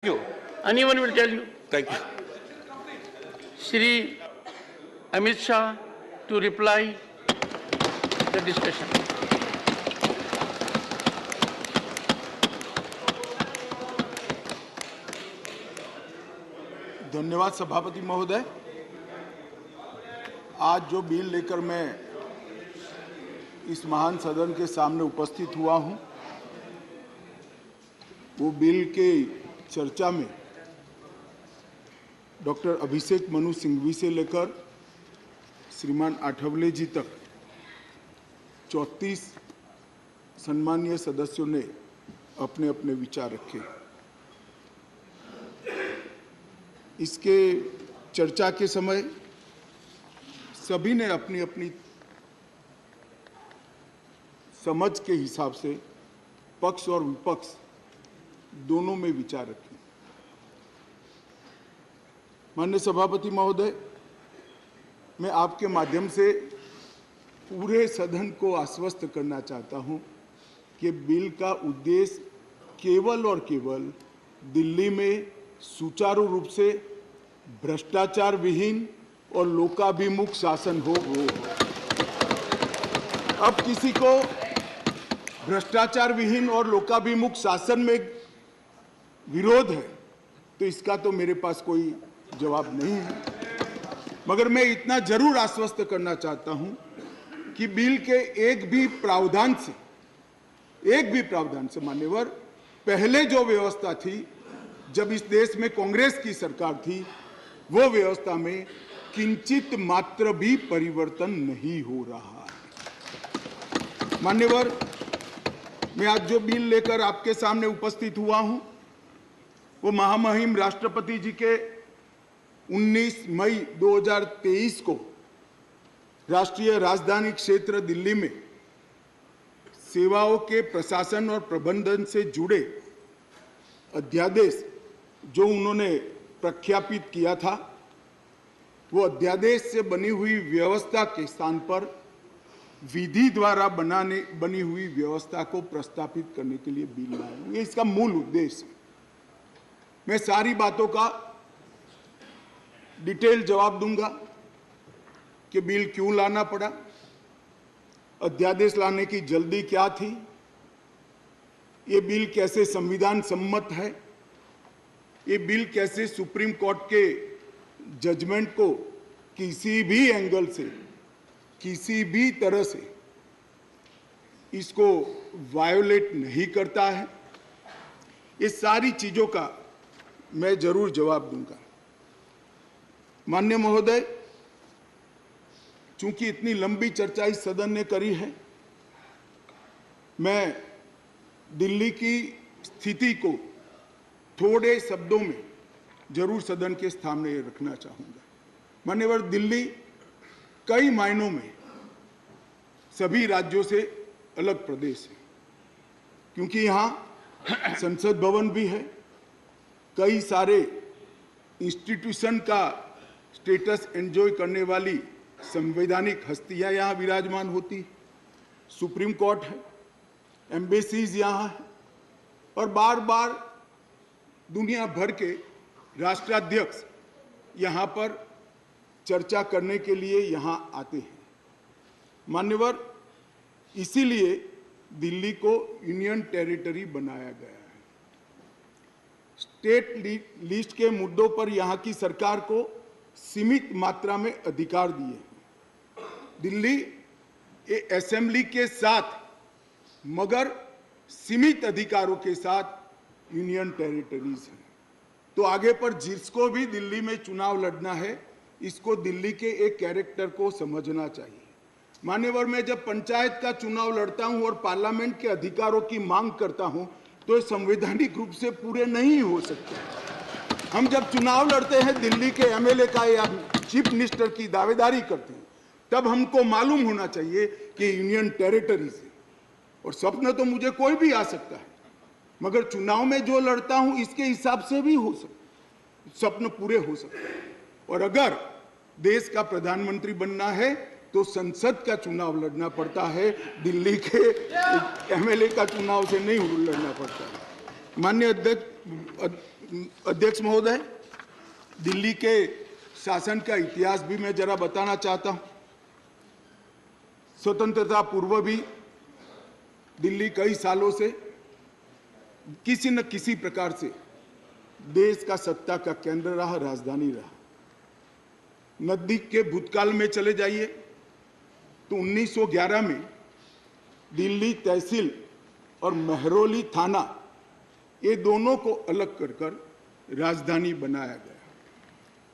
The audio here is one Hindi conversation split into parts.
you. Anyone will tell you. Thank you. Shri Amit Shah to reply the discussion. धन्यवाद सभापति महोदय। आज जो बिल लेकर मैं इस महान सदन के सामने उपस्थित हुआ हूं, वो बिल के चर्चा में डॉक्टर अभिषेक मनु सिंघवी से लेकर श्रीमान आठवले जी तक 34 सम्मानीय सदस्यों ने अपने अपने विचार रखे। इसके चर्चा के समय सभी ने अपनी अपनी समझ के हिसाब से पक्ष और विपक्ष दोनों में विचार रखे। माननीय सभापति महोदय, मैं आपके माध्यम से पूरे सदन को आश्वस्त करना चाहता हूं कि बिल का उद्देश्य केवल और केवल दिल्ली में सुचारू रूप से भ्रष्टाचार विहीन और लोकाभिमुख शासन हो। अब किसी को भ्रष्टाचार विहीन और लोकाभिमुख शासन में विरोध है तो इसका तो मेरे पास कोई जवाब नहीं है, मगर मैं इतना जरूर आश्वस्त करना चाहता हूं कि बिल के एक भी प्रावधान से मान्यवर पहले जो व्यवस्था थी जब इस देश में कांग्रेस की सरकार थी, वो व्यवस्था में किंचित मात्र भी परिवर्तन नहीं हो रहा है। मान्यवर, मैं आज जो बिल लेकर आपके सामने उपस्थित हुआ हूं, वो महामहिम राष्ट्रपति जी के 19 मई 2023 को राष्ट्रीय राजधानी क्षेत्र दिल्ली में सेवाओं के प्रशासन और प्रबंधन से जुड़े अध्यादेश जो उन्होंने प्रख्यापित किया था, वो अध्यादेश से बनी हुई व्यवस्था के स्थान पर विधि द्वारा बनी हुई व्यवस्था को प्रस्तावित करने के लिए बिल लाया हूं। ये इसका मूल उद्देश्य है। मैं सारी बातों का डिटेल जवाब दूंगा कि बिल क्यों लाना पड़ा, अध्यादेश लाने की जल्दी क्या थी, ये बिल कैसे संविधान सम्मत है, ये बिल कैसे सुप्रीम कोर्ट के जजमेंट को किसी भी एंगल से, किसी भी तरह से इसको वायोलेट नहीं करता है। ये सारी चीजों का मैं जरूर जवाब दूंगा। माननीय महोदय, चूंकि इतनी लंबी चर्चा इस सदन ने करी है, मैं दिल्ली की स्थिति को थोड़े शब्दों में जरूर सदन के सामने रखना चाहूंगा। मान्यवर, दिल्ली कई मायनों में सभी राज्यों से अलग प्रदेश है, क्योंकि यहाँ संसद भवन भी है, कई सारे इंस्टीट्यूशन का स्टेटस एंजॉय करने वाली संवैधानिक हस्तियां यहाँ विराजमान होती, सुप्रीम कोर्ट है, एम्बेसीज यहाँ है, और बार बार दुनिया भर के राष्ट्राध्यक्ष यहाँ पर चर्चा करने के लिए यहाँ आते हैं। मान्यवर, इसीलिए दिल्ली को यूनियन टेरिटरी बनाया गया है। स्टेट लिस्ट के मुद्दों पर यहाँ की सरकार को सीमित मात्रा में अधिकार दिए हैं। दिल्ली असेंबली के साथ मगर सीमित अधिकारों के साथ यूनियन टेरिटरीज है। तो आगे पर जिसको भी दिल्ली में चुनाव लड़ना है, इसको दिल्ली के एक कैरेक्टर को समझना चाहिए। मान्यवर, मैं जब पंचायत का चुनाव लड़ता हूं और पार्लियामेंट के अधिकारों की मांग करता हूं, तो ये संवैधानिक रूप से पूरे नहीं हो सकते। हम जब चुनाव लड़ते हैं, दिल्ली के एमएलए का या चीफ मिनिस्टर की दावेदारी करते हैं, तब हमको मालूम होना चाहिए कि यूनियन टेरिटरीज है। और सपना तो मुझे कोई भी आ सकता है, मगर चुनाव में जो लड़ता हूं इसके हिसाब से भी हो सकता, स्वप्न पूरे हो सकते हैं। और अगर देश का प्रधानमंत्री बनना है तो संसद का चुनाव लड़ना पड़ता है, दिल्ली के एमएलए का चुनाव से नहीं लड़ना पड़ता है। माननीय अध्यक्ष अध्यक्ष महोदय, दिल्ली के शासन का इतिहास भी मैं जरा बताना चाहता हूं। स्वतंत्रता पूर्व भी दिल्ली कई सालों से किसी न किसी प्रकार से देश का सत्ता का केंद्र रहा, राजधानी रहा। नजदीक के भूतकाल में चले जाइए तो 1911 में दिल्ली तहसील और महरौली थाना, ये दोनों को अलग कर राजधानी बनाया गया।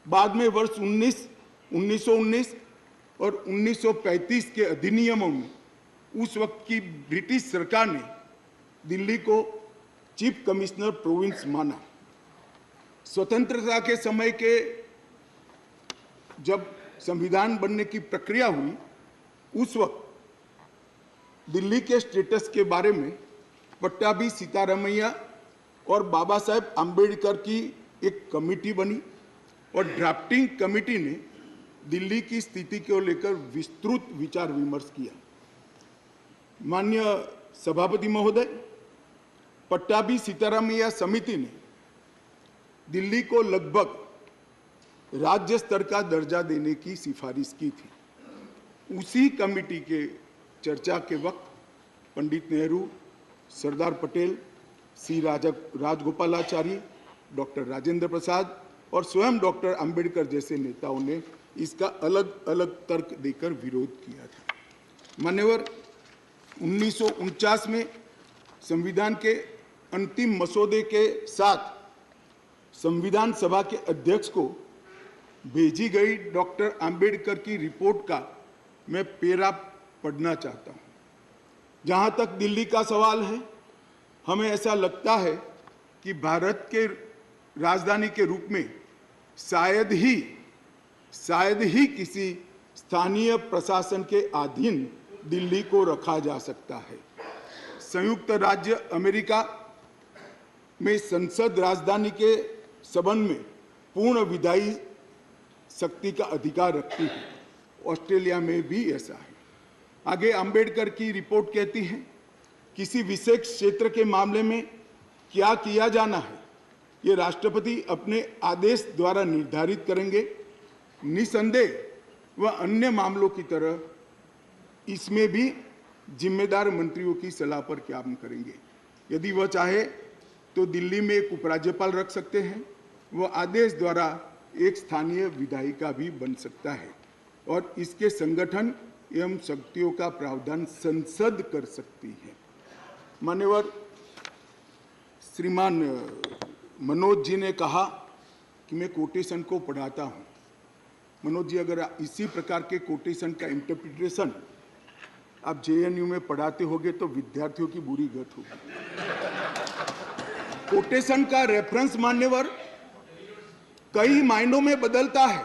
बाद में वर्ष 1919 और 1935 के अधिनियमों में उस वक्त की ब्रिटिश सरकार ने दिल्ली को चीफ कमिश्नर प्रोविंस माना। स्वतंत्रता के समय के जब संविधान बनने की प्रक्रिया हुई, उस वक्त दिल्ली के स्टेटस के बारे में पट्टाभी सीतारामैया और बाबा साहेब आम्बेडकर की एक कमेटी बनी और ड्राफ्टिंग कमेटी ने दिल्ली की स्थिति को लेकर विस्तृत विचार विमर्श किया। माननीय सभापति महोदय, पट्टाभी सीतारामैया समिति ने दिल्ली को लगभग राज्य स्तर का दर्जा देने की सिफारिश की थी। उसी कमेटी के चर्चा के वक्त पंडित नेहरू, सरदार पटेल, सी राजगोपालाचारी, डॉक्टर राजेंद्र प्रसाद और स्वयं डॉक्टर अंबेडकर जैसे नेताओं ने इसका अलग अलग तर्क देकर विरोध किया था। मान्यवर, 1949 में संविधान के अंतिम मसौदे के साथ संविधान सभा के अध्यक्ष को भेजी गई डॉक्टर अंबेडकर की रिपोर्ट का मैं पेरा पढ़ना चाहता हूं। जहां तक दिल्ली का सवाल है, हमें ऐसा लगता है कि भारत के राजधानी के रूप में शायद ही किसी स्थानीय प्रशासन के अधीन दिल्ली को रखा जा सकता है। संयुक्त राज्य अमेरिका में संसद राजधानी के संबंध में पूर्ण विधायी शक्ति का अधिकार रखती है। ऑस्ट्रेलिया में भी ऐसा है। आगे अंबेडकर की रिपोर्ट कहती है, किसी विशेष क्षेत्र के मामले में क्या किया जाना है, ये राष्ट्रपति अपने आदेश द्वारा निर्धारित करेंगे। निसंदेह वह अन्य मामलों की तरह इसमें भी जिम्मेदार मंत्रियों की सलाह पर काम करेंगे। यदि वह चाहे तो दिल्ली में एक उपराज्यपाल रख सकते हैं। वह आदेश द्वारा एक स्थानीय विधायिका भी बन सकता है और इसके संगठन एवं शक्तियों का प्रावधान संसद कर सकती है। मान्यवर, श्रीमान मनोज जी ने कहा कि मैं कोटेशन को पढ़ाता हूं। मनोज जी, अगर इसी प्रकार के कोटेशन का इंटरप्रिटेशन आप जेएनयू में पढ़ाते होगे तो विद्यार्थियों की बुरी गत होगी। कोटेशन का रेफरेंस मान्यवर कई मायनों में बदलता है,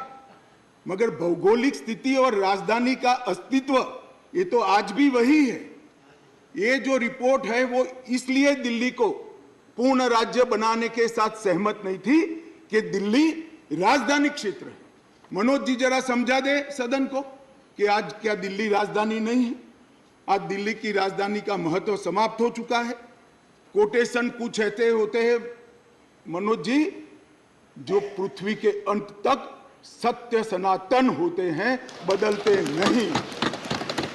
मगर भौगोलिक स्थिति और राजधानी का अस्तित्व ये तो आज भी वही है। ये जो रिपोर्ट है वो इसलिए दिल्ली को पूर्ण राज्य बनाने के साथ सहमत नहीं थी कि दिल्ली राजधानी क्षेत्र है। मनोज जी जरा समझा दे सदन को कि आज क्या दिल्ली राजधानी नहीं है? आज दिल्ली की राजधानी का महत्व समाप्त हो चुका है। कोटेशन कुछ ऐसे होते हैं मनोज जी, जो पृथ्वी के अंत तक सत्य सनातन होते हैं, बदलते नहीं।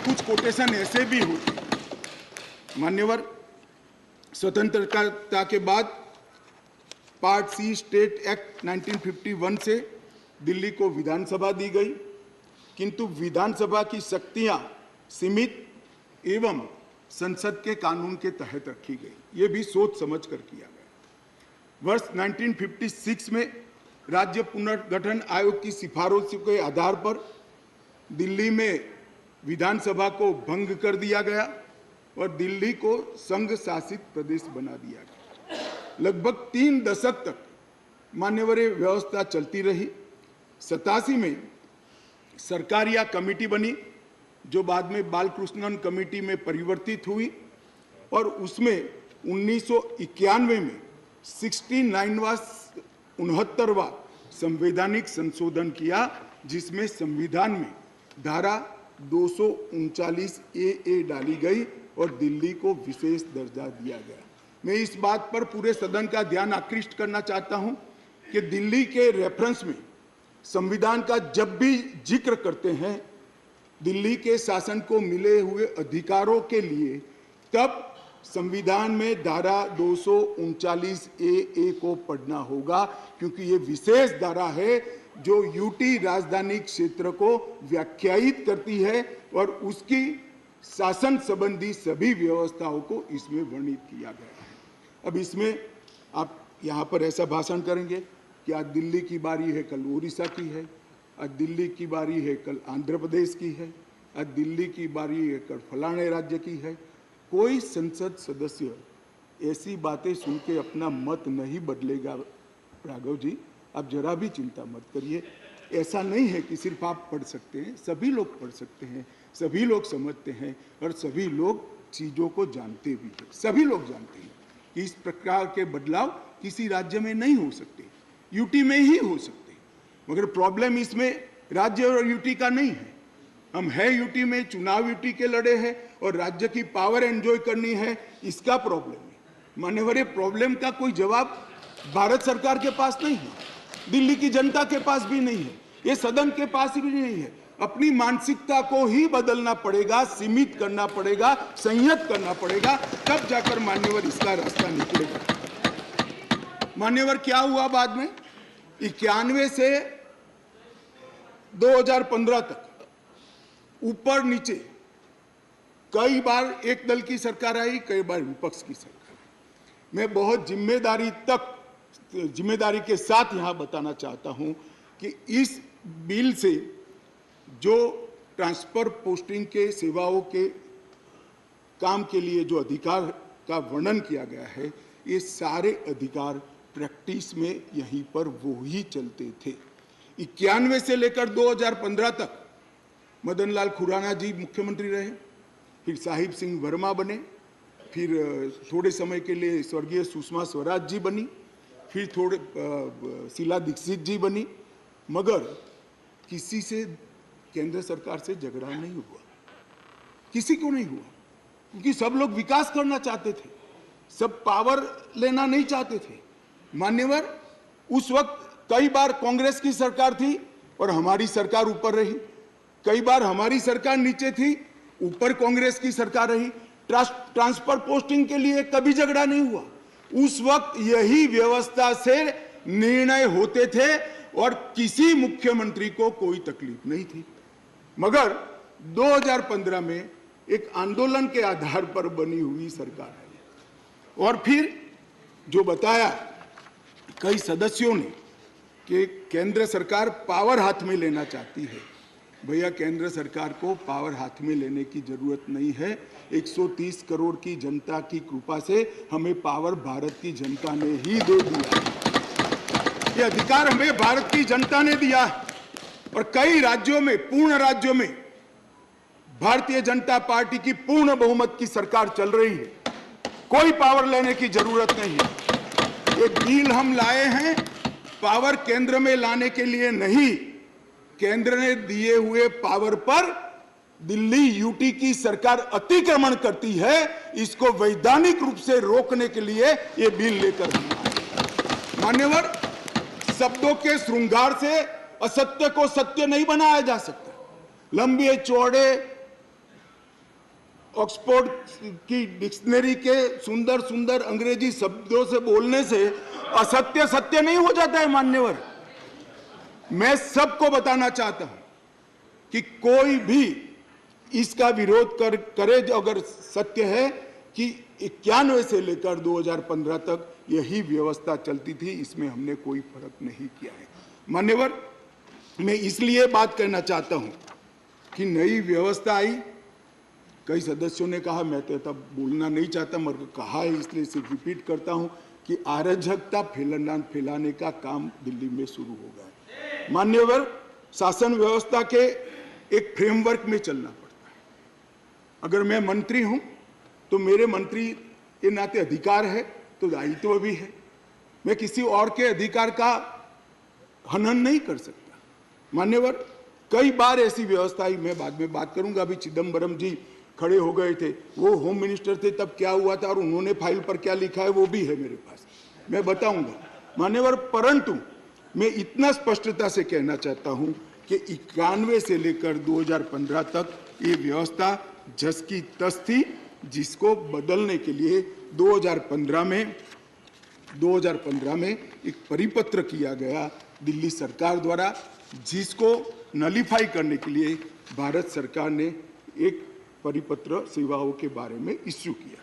कुछ कोटेशन ऐसे भी होते हैं। मान्यवर, स्वतंत्रता के बाद पार्ट सी स्टेट एक्ट 1951 से दिल्ली को विधानसभा दी गई, किंतु विधानसभा की शक्तियां सीमित एवं संसद के कानून के तहत रखी गई। ये भी सोच समझ कर किया गया। वर्ष 1956 में राज्य पुनर्गठन आयोग की सिफारिशों के आधार पर दिल्ली में विधानसभा को भंग कर दिया गया और दिल्ली को संघ शासित प्रदेश बना दिया गया। लगभग 3 दशक तक मान्यवर व्यवस्था चलती रही। 87 में सरकार या कमेटी बनी, जो बाद में बालकृष्णन कमेटी में परिवर्तित हुई और उसमें 1991 में 69वां संवैधानिक संशोधन किया, जिसमें संविधान में धारा 239 ए डाली गई और दिल्ली को विशेष दर्जा दिया गया। मैं इस बात पर पूरे सदन का ध्यान आकृष्ट करना चाहता हूं कि दिल्ली के रेफरेंस में संविधान का जब भी जिक्र करते हैं दिल्ली के शासन को मिले हुए अधिकारों के लिए, तब संविधान में धारा 239 ए को पढ़ना होगा, क्योंकि ये विशेष धारा है जो यूटी राजधानी क्षेत्र को व्याख्यायित करती है और उसकी शासन संबंधी सभी व्यवस्थाओं को इसमें वर्णित किया गया है। अब इसमें आप यहाँ पर ऐसा भाषण करेंगे कि आज दिल्ली की बारी है, कल उड़ीसा की है, आज दिल्ली की बारी है, कल आंध्र प्रदेश की है, आज दिल्ली की बारी है, कल फलाने राज्य की है। कोई संसद सदस्य ऐसी बातें सुन के अपना मत नहीं बदलेगा। राघव जी, आप जरा भी चिंता मत करिए। ऐसा नहीं है कि सिर्फ आप पढ़ सकते हैं, सभी लोग पढ़ सकते हैं, सभी लोग समझते हैं और सभी लोग चीज़ों को जानते भी हैं। सभी लोग जानते हैं कि इस प्रकार के बदलाव किसी राज्य में नहीं हो सकते, यूटी में ही हो सकते। मगर प्रॉब्लम इसमें राज्य और यूटी का नहीं है। हम है यूटी में, चुनाव यूटी के लड़े हैं और राज्य की पावर एंजॉय करनी है, इसका प्रॉब्लम है। मान्यवर, प्रॉब्लम का कोई जवाब भारत सरकार के पास नहीं है, दिल्ली की जनता के पास भी नहीं है, ये सदन के पास भी नहीं है। अपनी मानसिकता को ही बदलना पड़ेगा, सीमित करना पड़ेगा, संयत करना पड़ेगा, तब जाकर मान्यवर इसका रास्ता निकलेगा। मान्यवर, क्या हुआ बाद में? 91 से 2015 तक ऊपर नीचे कई बार एक दल की सरकार आई, कई बार विपक्ष की सरकार आई। मैं बहुत जिम्मेदारी के साथ यहां बताना चाहता हूं कि इस बिल से जो ट्रांसफर पोस्टिंग के सेवाओं के काम के लिए जो अधिकार का वर्णन किया गया है, ये सारे अधिकार प्रैक्टिस में यहीं पर वो ही चलते थे। 91 से लेकर 2015 तक मदन लाल खुराना जी मुख्यमंत्री रहे, फिर साहिब सिंह वर्मा बने, फिर थोड़े समय के लिए स्वर्गीय सुषमा स्वराज जी बनी, फिर थोड़े शीला दीक्षित जी बनी, मगर किसी से केंद्र सरकार से झगड़ा नहीं हुआ, किसी को नहीं हुआ, क्योंकि सब लोग विकास करना चाहते थे, सब पावर लेना नहीं चाहते थे। मान्यवर, उस वक्त कई बार कांग्रेस की सरकार थी और हमारी सरकार ऊपर रही, कई बार हमारी सरकार नीचे थी, ऊपर कांग्रेस की सरकार रही। ट्रांसफर पोस्टिंग के लिए कभी झगड़ा नहीं हुआ। उस वक्त यही व्यवस्था से निर्णय होते थे और किसी मुख्यमंत्री को कोई तकलीफ नहीं थी। मगर 2015 में एक आंदोलन के आधार पर बनी हुई सरकार है और फिर जो बताया कई सदस्यों ने कि केंद्र सरकार पावर हाथ में लेना चाहती है। भैया, केंद्र सरकार को पावर हाथ में लेने की जरूरत नहीं है। 130 करोड़ की जनता की कृपा से हमें पावर भारत की जनता ने ही दे दिया। ये अधिकार हमें भारत की जनता ने दिया और कई राज्यों में, पूर्ण राज्यों में भारतीय जनता पार्टी की पूर्ण बहुमत की सरकार चल रही है। कोई पावर लेने की जरूरत नहीं है। एक बिल हम लाए हैं पावर केंद्र में लाने के लिए नहीं, केंद्र ने दिए हुए पावर पर दिल्ली यूटी की सरकार अतिक्रमण करती है, इसको वैधानिक रूप से रोकने के लिए ये बिल लेकर हम आए। मान्यवर, शब्दों के श्रृंगार से असत्य को सत्य नहीं बनाया जा सकता। लंबे चौड़े ऑक्सफोर्ड की डिक्शनरी के सुंदर सुंदर अंग्रेजी शब्दों से बोलने से असत्य सत्य नहीं हो जाता है। मान्यवर, मैं सबको बताना चाहता हूं कि कोई भी इसका विरोध करे अगर सत्य है कि 91 से लेकर 2015 तक यही व्यवस्था चलती थी, इसमें हमने कोई फर्क नहीं किया है। मान्यवर, मैं इसलिए बात करना चाहता हूं कि नई व्यवस्था आई। कई सदस्यों ने कहा, मैं तो तब बोलना नहीं चाहता मगर कहा है इसलिए सिर्फ रिपीट करता हूं कि अराजकता फैलाने का काम दिल्ली में शुरू हो गया है। मान्यवर, शासन व्यवस्था के एक फ्रेमवर्क में चलना पड़ता है। अगर मैं मंत्री हूं तो मेरे मंत्री के नाते अधिकार है तो दायित्व भी है। मैं किसी और के अधिकार का हनन नहीं कर सकता। मान्यवर, कई बार ऐसी व्यवस्था, मैं बाद में बात करूंगा, अभी चिदम्बरम जी खड़े हो गए थे, वो होम मिनिस्टर थे, तब क्या हुआ था और उन्होंने फाइल पर क्या लिखा है वो भी है मेरे पास, मैं बताऊंगा मान्यवर। परंतु मैं इतना स्पष्टता से कहना चाहता हूं कि 91 से लेकर 2015 तक ये व्यवस्था जस की तस थी, जिसको बदलने के लिए 2015 में एक परिपत्र किया गया दिल्ली सरकार द्वारा, जिसको नलीफाई करने के लिए भारत सरकार ने एक परिपत्र सेवाओं के बारे में इश्यू किया।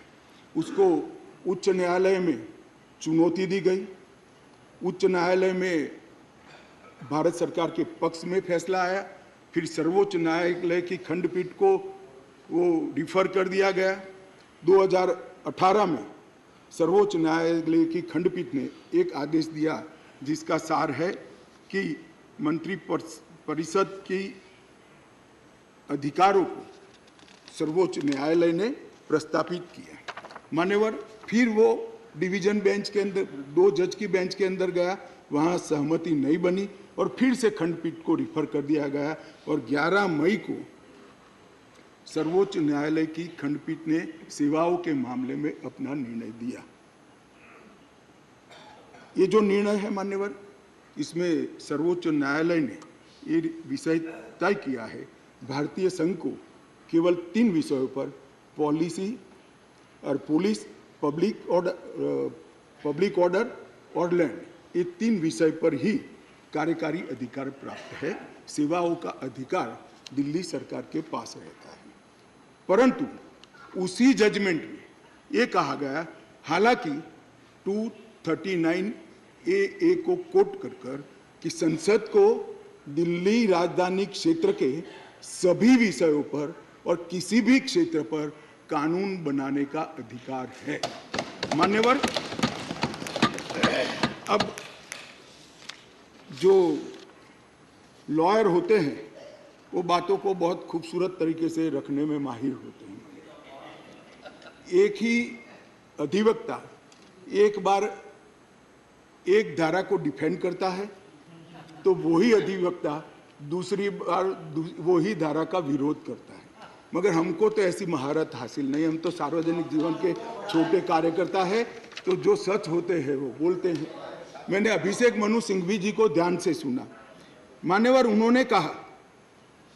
उसको उच्च न्यायालय में चुनौती दी गई, उच्च न्यायालय में भारत सरकार के पक्ष में फैसला आया, फिर सर्वोच्च न्यायालय की खंडपीठ को वो रिफर कर दिया गया। 2018 में सर्वोच्च न्यायालय की खंडपीठ ने एक आदेश दिया जिसका सार है कि मंत्री परिषद की अधिकारों को सर्वोच्च न्यायालय ने प्रस्तावित किया। मान्यवर, फिर वो डिवीजन बेंच के अंदर 2 जज की बेंच के अंदर गया, वहां सहमति नहीं बनी और फिर से खंडपीठ को रिफर कर दिया गया और 11 मई को सर्वोच्च न्यायालय की खंडपीठ ने सेवाओं के मामले में अपना निर्णय दिया। ये जो निर्णय है मान्यवर, इसमें सर्वोच्च न्यायालय ने ये विषय तय किया है, भारतीय संघ को केवल 3 विषयों पर पॉलिसी और पुलिस, पब्लिक ऑर्डर और लैंड, ये 3 विषय पर ही कार्यकारी अधिकार प्राप्त है। सेवाओं का अधिकार दिल्ली सरकार के पास रहता है। परंतु उसी जजमेंट में ये कहा गया, हालांकि 239A को कोट कर कि संसद को दिल्ली राजधानी क्षेत्र के सभी विषयों पर और किसी भी क्षेत्र पर कानून बनाने का अधिकार है। मान्यवर, अब जो लॉयर होते हैं वो बातों को बहुत खूबसूरत तरीके से रखने में माहिर होते हैं। एक ही अधिवक्ता एक बार एक धारा को डिफेंड करता है तो वही अधिवक्ता दूसरी बार वही धारा का विरोध करता है। मगर हमको तो ऐसी महारत हासिल नहीं, हम तो सार्वजनिक जीवन के छोटे कार्यकर्ता है, तो जो सच होते हैं वो बोलते हैं। मैंने अभिषेक मनु सिंघवी जी को ध्यान से सुना। मान्यवर, उन्होंने कहा,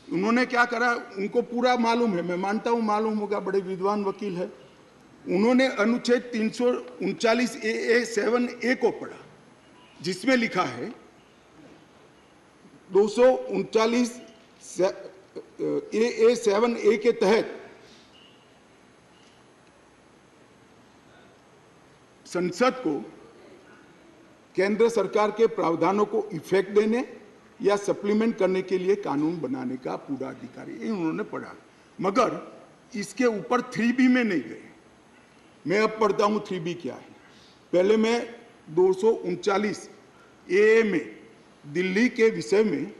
उन्होंने क्या करा उनको पूरा मालूम है, मैं मानता हूं मालूम होगा, बड़े विद्वान वकील है। उन्होंने अनुच्छेद 339A7A को पढ़ा, जिसमें लिखा है 239AA7A के तहत संसद को केंद्र सरकार के प्रावधानों को इफेक्ट देने या सप्लीमेंट करने के लिए कानून बनाने का पूरा अधिकार है। उन्होंने पढ़ा, मगर इसके ऊपर 3B में नहीं गए। मैं अब पढ़ता हूं 3B क्या है। पहले मैं 239A में दिल्ली के विषय में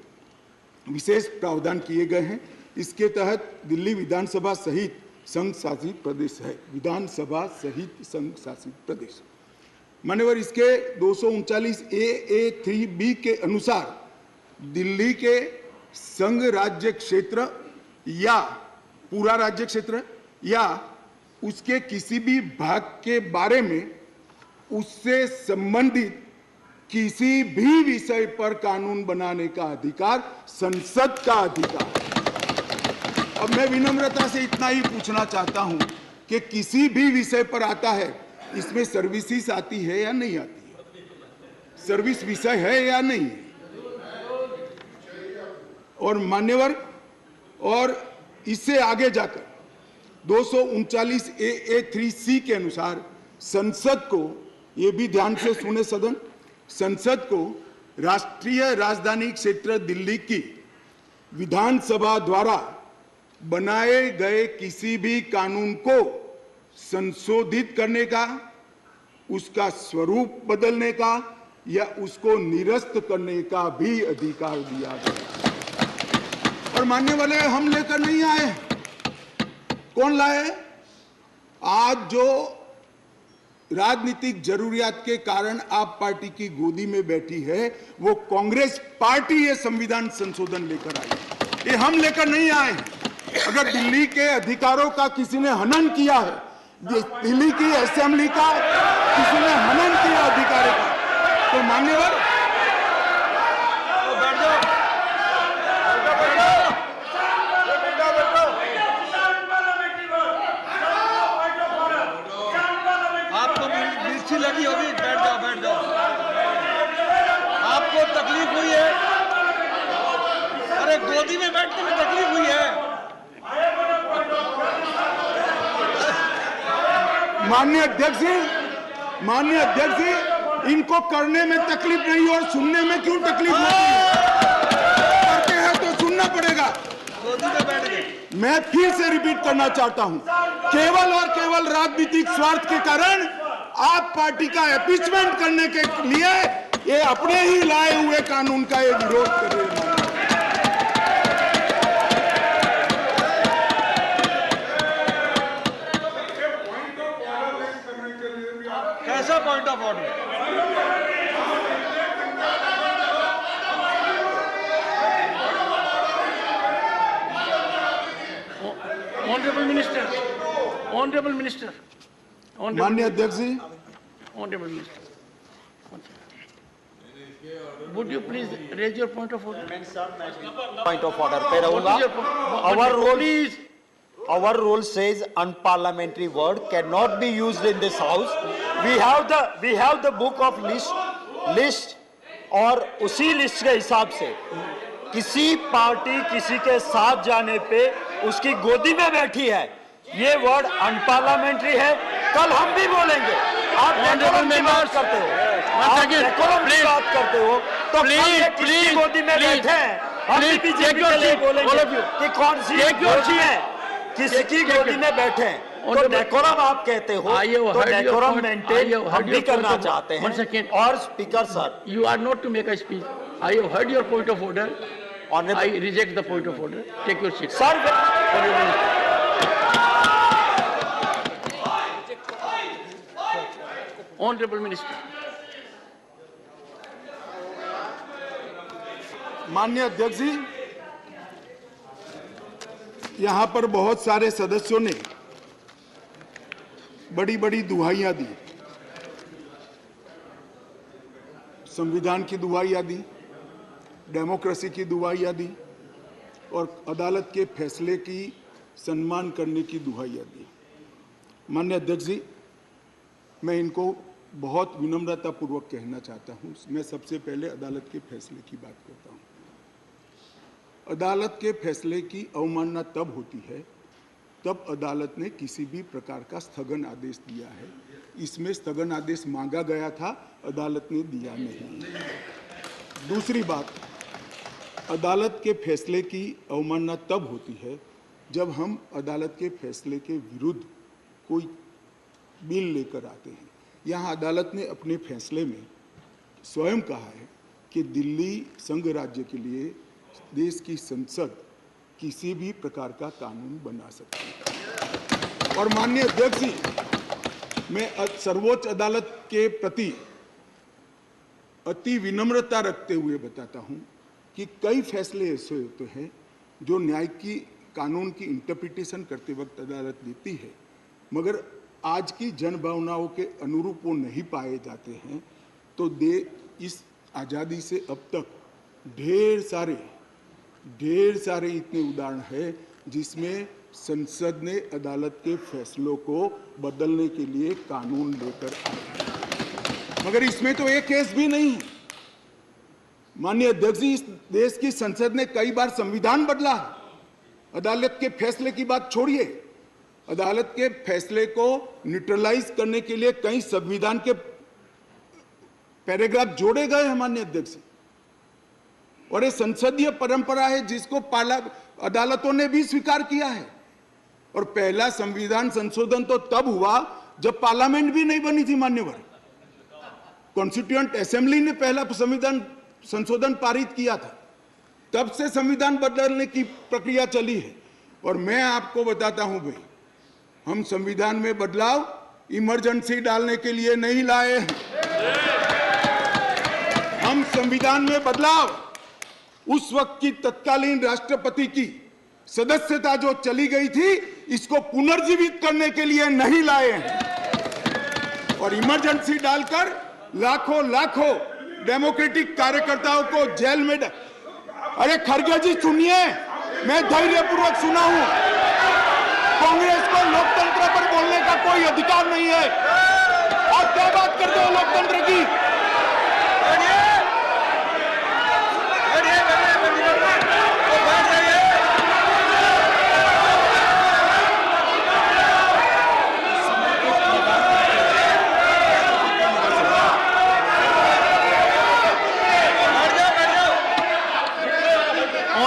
विशेष प्रावधान किए गए हैं। इसके तहत दिल्ली विधानसभा सहित संघ शासित प्रदेश है, विधानसभा सहित संघ शासित प्रदेश। मान्यवर, इसके 239AA3B के अनुसार दिल्ली के संघ राज्य क्षेत्र या पूरा राज्य क्षेत्र या उसके किसी भी भाग के बारे में उससे संबंधित किसी भी विषय पर कानून बनाने का अधिकार संसद का अधिकार। अब मैं विनम्रता से इतना ही पूछना चाहता हूं कि किसी भी विषय पर आता है, इसमें सर्विसेज आती है या नहीं आती है, सर्विस विषय है या नहीं है। और मान्यवर, और इससे आगे जाकर 239AA3C के अनुसार संसद को, ये भी ध्यान से सुने सदन, संसद को राष्ट्रीय राजधानी क्षेत्र दिल्ली की विधानसभा द्वारा बनाए गए किसी भी कानून को संशोधित करने का, उसका स्वरूप बदलने का या उसको निरस्त करने का भी अधिकार दिया गया। और मानने वाले हम लेकर नहीं आए, कौन लाए? आज जो राजनीतिक जरूरियात के कारण आप पार्टी की गोदी में बैठी है, वो कांग्रेस पार्टी ये संविधान संशोधन लेकर आई। ये हम लेकर नहीं आए। अगर दिल्ली के अधिकारों का किसी ने हनन किया है, दिल्ली की असेंबली का किसी ने हनन किया अधिकारों का, तो मान्यवर लगी होगी, बैठ जाओ बैठ जाओ। आपको तकलीफ हुई है, अरे गोदी में बैठने में तकलीफ हुई है। माननीय अध्यक्ष जी, इनको करने में तकलीफ नहीं और सुनने में क्यों तकलीफ होती है? करते हैं तो सुनना पड़ेगा। गोदी में बैठ गए। मैं फिर से रिपीट करना चाहता हूं, केवल और केवल राजनीतिक स्वार्थ के कारण आप पार्टी का एपीचमेंट करने के लिए ये अपने ही लाए हुए कानून का ये विरोध कर रहे हैं। कैसा point of order? Honorable Minister. माननीय अध्यक्ष जी, Honorable Minister. Would you please raise your point of order? Point of order पे What रहूंगा। is your point? Our rule says unparliamentary word cannot be used in this house. We have the book of list और उसी लिस्ट के हिसाब से किसी पार्टी किसी के साथ जाने पे उसकी गोदी में बैठी है, ये वर्ड अनपार्लियामेंट्री है। कल हम भी बोलेंगे। आप डेकोरम की बात करते हो, आप डेकोरम की बात करते हो, तो किसकी गोदी में बैठे हैं हम भी बीजेपी के लिए बोलेंगे कि कौन सी गोदी है, किसकी गोदी में बैठे हैं। तो डेकोरम आप कहते हो, तो डेकोरम मेंटेन हम भी करना चाहते हैं। और speaker sir, You are not to make a speech. I have heard your point of order. I reject the point of order. Take your seat. Sir Honorable Minister. माननीय अध्यक्ष जी, यहां पर बहुत सारे सदस्यों ने बड़ी बड़ी दुहाइयां दी, संविधान की दुहाइयां दी, डेमोक्रेसी की दुहाइयां दी और अदालत के फैसले की सम्मान करने की दुहाइयां दी। माननीय अध्यक्ष जी, मैं इनको बहुत विनम्रता पूर्वक कहना चाहता हूं। मैं सबसे पहले अदालत के फैसले की बात करता हूं। अदालत के फैसले की अवमानना तब होती है तब अदालत ने किसी भी प्रकार का स्थगन आदेश दिया है। इसमें स्थगन आदेश मांगा गया था, अदालत ने दिया नहीं। दूसरी बात, अदालत के फैसले की अवमानना तब होती है जब हम अदालत के फैसले के विरुद्ध कोई बिल लेकर आते हैं। यहाँ अदालत ने अपने फैसले में स्वयं कहा है कि दिल्ली संघ राज्य के लिए देश की संसद किसी भी प्रकार का कानून बना सकती है। और माननीय अध्यक्ष जी, मैं सर्वोच्च अदालत के प्रति अति विनम्रता रखते हुए बताता हूं कि कई फैसले ऐसे होते हैं जो न्याय की कानून की इंटरप्रिटेशन करते वक्त अदालत देती है, मगर आज की जनभावनाओं के अनुरूप वो नहीं पाए जाते हैं। तो इस आज़ादी से अब तक ढेर सारे इतने उदाहरण हैं जिसमें संसद ने अदालत के फैसलों को बदलने के लिए कानून लेकर आए, मगर इसमें तो एक केस भी नहीं है। माननीय अध्यक्ष जी, इस देश की संसद ने कई बार संविधान बदला है। अदालत के फैसले की बात छोड़िए, अदालत के फैसले को न्यूट्रलाइज करने के लिए कई संविधान के पैराग्राफ जोड़े गए हैं माननीय अध्यक्ष जी। और ये संसदीय परंपरा है जिसको अदालतों ने भी स्वीकार किया है। और पहला संविधान संशोधन तो तब हुआ जब पार्लियामेंट भी नहीं बनी थी मान्यवर। कॉन्स्टिट्यूएंट असेंबली ने पहला संविधान संशोधन पारित किया था, तब से संविधान बदलने की प्रक्रिया चली है। और मैं आपको बताता हूं भाई, हम संविधान में बदलाव इमरजेंसी डालने के लिए नहीं लाए हैं। हम संविधान में बदलाव उस वक्त की तत्कालीन राष्ट्रपति की सदस्यता जो चली गई थी इसको पुनर्जीवित करने के लिए नहीं लाए हैं और इमरजेंसी डालकर लाखों डेमोक्रेटिक कार्यकर्ताओं को जेल में अरे खड़गे जी सुनिए, मैं धैर्यपूर्वक सुना हूं। कांग्रेस को लोकतंत्र पर बोलने का कोई अधिकार नहीं है। आप क्या बात करते हो लोकतंत्र की?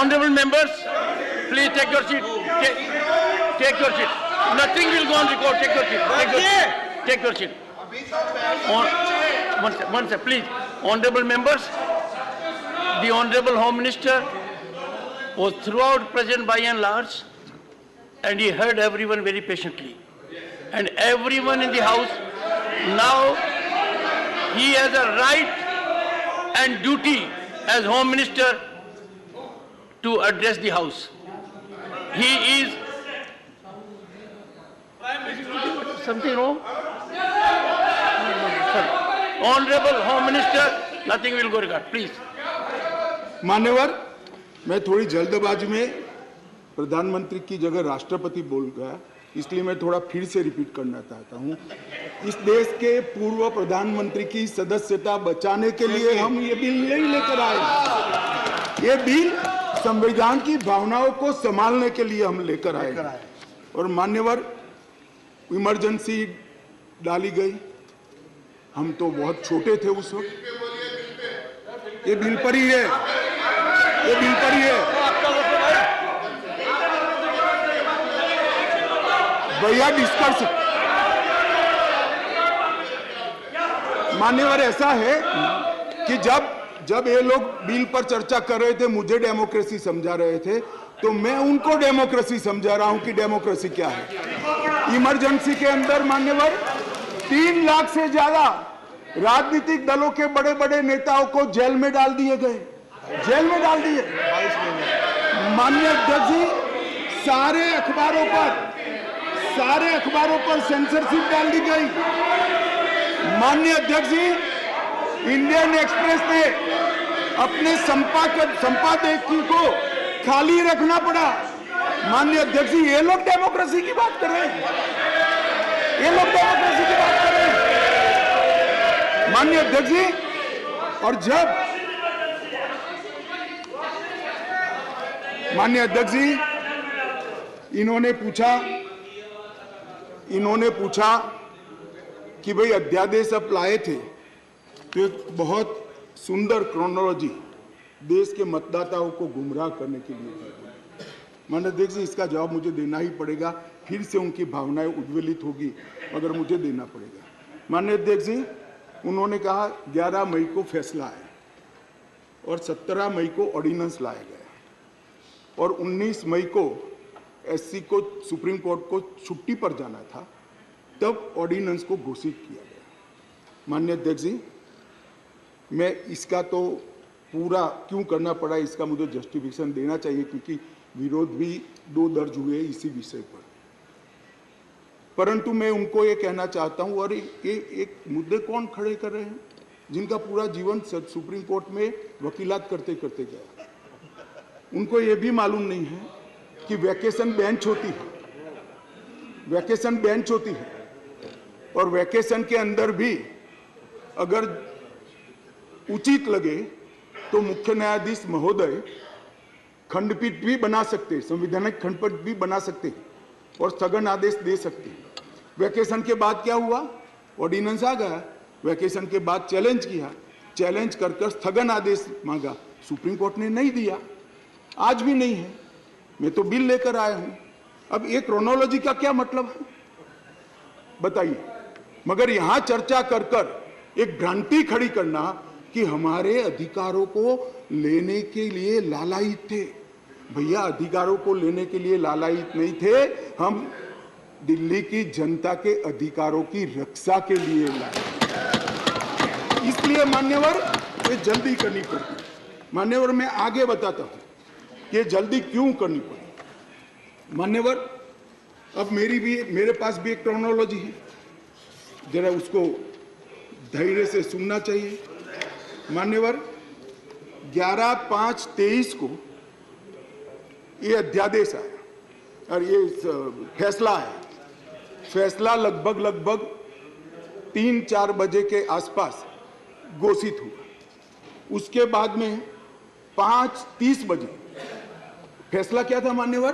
Honorable members, please take your seat. Take your seat. Nothing will go on record. Take your seat. Take your seat. One second, please. Honorable members, the Honorable Home Minister was throughout present by and large, and he heard everyone very patiently. And everyone in the House, now he has a right and duty as Home Minister to address the House. He is... Something wrong? Honorable Home Minister, nothing will go regard. Please. मान्यवर, मैं थोड़ी जल्दबाजी में प्रधानमंत्री की जगह राष्ट्रपति बोल गया, इसलिए मैं थोड़ा फिर से रिपीट करना चाहता हूं। इस देश के पूर्व प्रधानमंत्री की सदस्यता बचाने के लिए हम ये बिल नहीं लेकर आए। ये बिल संविधान की भावनाओं को संभालने के लिए हम लेकर आए। और मान्यवर, इमरजेंसी डाली गई, हम तो बहुत छोटे थे उस वक्त। ये बिल पर ही है, ये बिल पर ही है। भैया डिस्कस, मान्यवर ऐसा है कि जब ये लोग बिल पर चर्चा कर रहे थे, मुझे डेमोक्रेसी समझा रहे थे, तो मैं उनको डेमोक्रेसी समझा रहा हूं कि डेमोक्रेसी क्या है। इमरजेंसी के अंदर मान्यवर 3 लाख से ज्यादा राजनीतिक दलों के बड़े बड़े नेताओं को जेल में डाल दिए गए, जेल में डाल दिए। माननीय अध्यक्ष जी, सारे अखबारों पर सेंसरशिप डाल दी गई। माननीय अध्यक्ष जी, इंडियन एक्सप्रेस ने अपने संपादकीय को खाली रखना पड़ा। माननीय अध्यक्ष जी, ये लोग डेमोक्रेसी की बात कर रहे हैं, ये लोग डेमोक्रेसी की बात कर रहे हैं। माननीय अध्यक्ष जी, और जब माननीय अध्यक्ष जी इन्होंने पूछा कि भाई अध्यादेश आप लाए थे, तो एक बहुत सुंदर क्रोनोलॉजी देश के मतदाताओं को गुमराह करने के लिए। माननीय अध्यक्ष जी, इसका जवाब मुझे देना ही पड़ेगा, फिर से उनकी भावनाएं उद्वेलित होगी, मगर मुझे देना पड़ेगा। माननीय अध्यक्ष जी, उन्होंने कहा 11 मई को फैसला है और 17 मई को ऑर्डिनेंस लाया गया और 19 मई को एससी को सुप्रीम कोर्ट को छुट्टी पर जाना था, तब ऑर्डिनेंस को घोषित किया गया। माननीय अध्यक्ष जी, मैं इसका तो पूरा क्यों करना पड़ा, इसका मुझे जस्टिफिकेशन देना चाहिए, क्योंकि विरोध भी 2 दर्ज हुए इसी विषय पर। परंतु मैं उनको ये कहना चाहता हूं, और ये एक मुद्दे कौन खड़े कर रहे हैं जिनका पूरा जीवन सुप्रीम कोर्ट में वकीलात करते करते गया। उनको ये भी मालूम नहीं है कि वैकेशन बेंच होती है, वैकेशन बेंच होती है, और वैकेशन के अंदर भी अगर उचित लगे तो मुख्य न्यायाधीश महोदय खंडपीठ भी बना सकते हैं, संवैधानिक खंडपीठ भी बना सकते हैं और स्थगन आदेश दे सकते हैं। वैकेशन के बाद क्या हुआ, ऑर्डिनेंस आ गया, वैकेशन के बाद चैलेंज किया, चैलेंज कर स्थगन आदेश मांगा, सुप्रीम कोर्ट ने नहीं दिया, आज भी नहीं है। मैं तो बिल लेकर आया हूं। अब ये क्रोनोलॉजी का क्या मतलब है बताइए। मगर यहां चर्चा कर एक भ्रांति खड़ी करना कि हमारे अधिकारों को लेने के लिए लालायित थे। भैया, अधिकारों को लेने के लिए लालायित नहीं थे, हम दिल्ली की जनता के अधिकारों की रक्षा के लिए लाए। इसलिए मान्यवर, ये जल्दी करनी पड़ती। मान्यवर, मैं आगे बताता हूं कि जल्दी क्यों करनी पड़ी। मान्यवर, अब मेरे पास भी एक क्रोनोलॉजी है, जरा उसको धैर्य से सुनना चाहिए। मान्यवर, 11/5/23 को ये अध्यादेश आया और ये फैसला आया। फैसला लगभग 3-4 बजे के आसपास घोषित हुआ। उसके बाद में 5:30 बजे फैसला क्या था मान्यवर?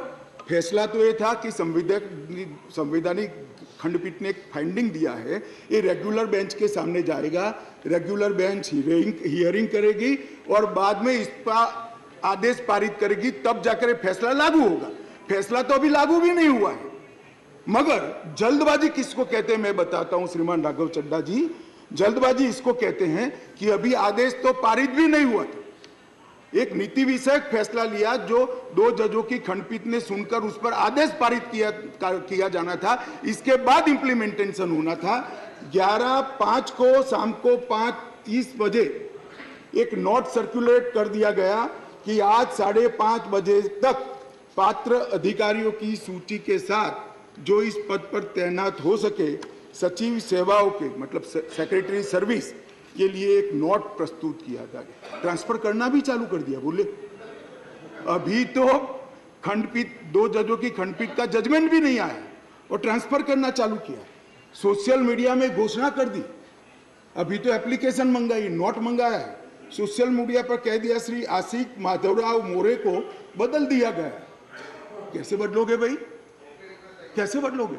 फैसला तो ये था कि संवैधानिक खंडपीठ ने एक फाइंडिंग दिया है, ये रेगुलर बेंच के सामने जाएगा, रेगुलर बेंच हियरिंग करेगी और बाद में इस पर आदेश पारित करेगी, तब जाकर फैसला लागू होगा। फैसला तो अभी लागू भी नहीं हुआ है। मगर जल्दबाजी किसको कहते हैं मैं बताता हूं श्रीमान राघव चड्ढा जी। जल्दबाजी इसको कहते हैं कि अभी आदेश तो पारित भी नहीं हुआ था, एक नीति विषयक फैसला लिया जो 2 जजों की खंडपीठ ने सुनकर उस पर आदेश पारित किया जाना था, इसके बाद इंप्लीमेंटेशन होना था। 11/5 को शाम को 5:30 बजे एक नोट सर्कुलेट कर दिया गया कि आज 5:30 बजे तक पात्र अधिकारियों की सूची के साथ जो इस पद पर तैनात हो सके, सचिव सेवाओं के मतलब सेक्रेटरी सर्विस के लिए एक नोट प्रस्तुत किया गया। ट्रांसफर करना भी चालू कर दिया। बोले अभी तो खंडपीठ 2 जजों की खंडपीठ का जजमेंट भी नहीं आया और ट्रांसफर करना चालू किया। सोशल मीडिया में घोषणा कर दी, अभी तो एप्लीकेशन मंगाई, नोट मंगाया है। सोशल मीडिया पर कह दिया श्री आशिक माधवराव मोरे को बदल दिया गया। कैसे बदलोगे भाई, कैसे बदलोगे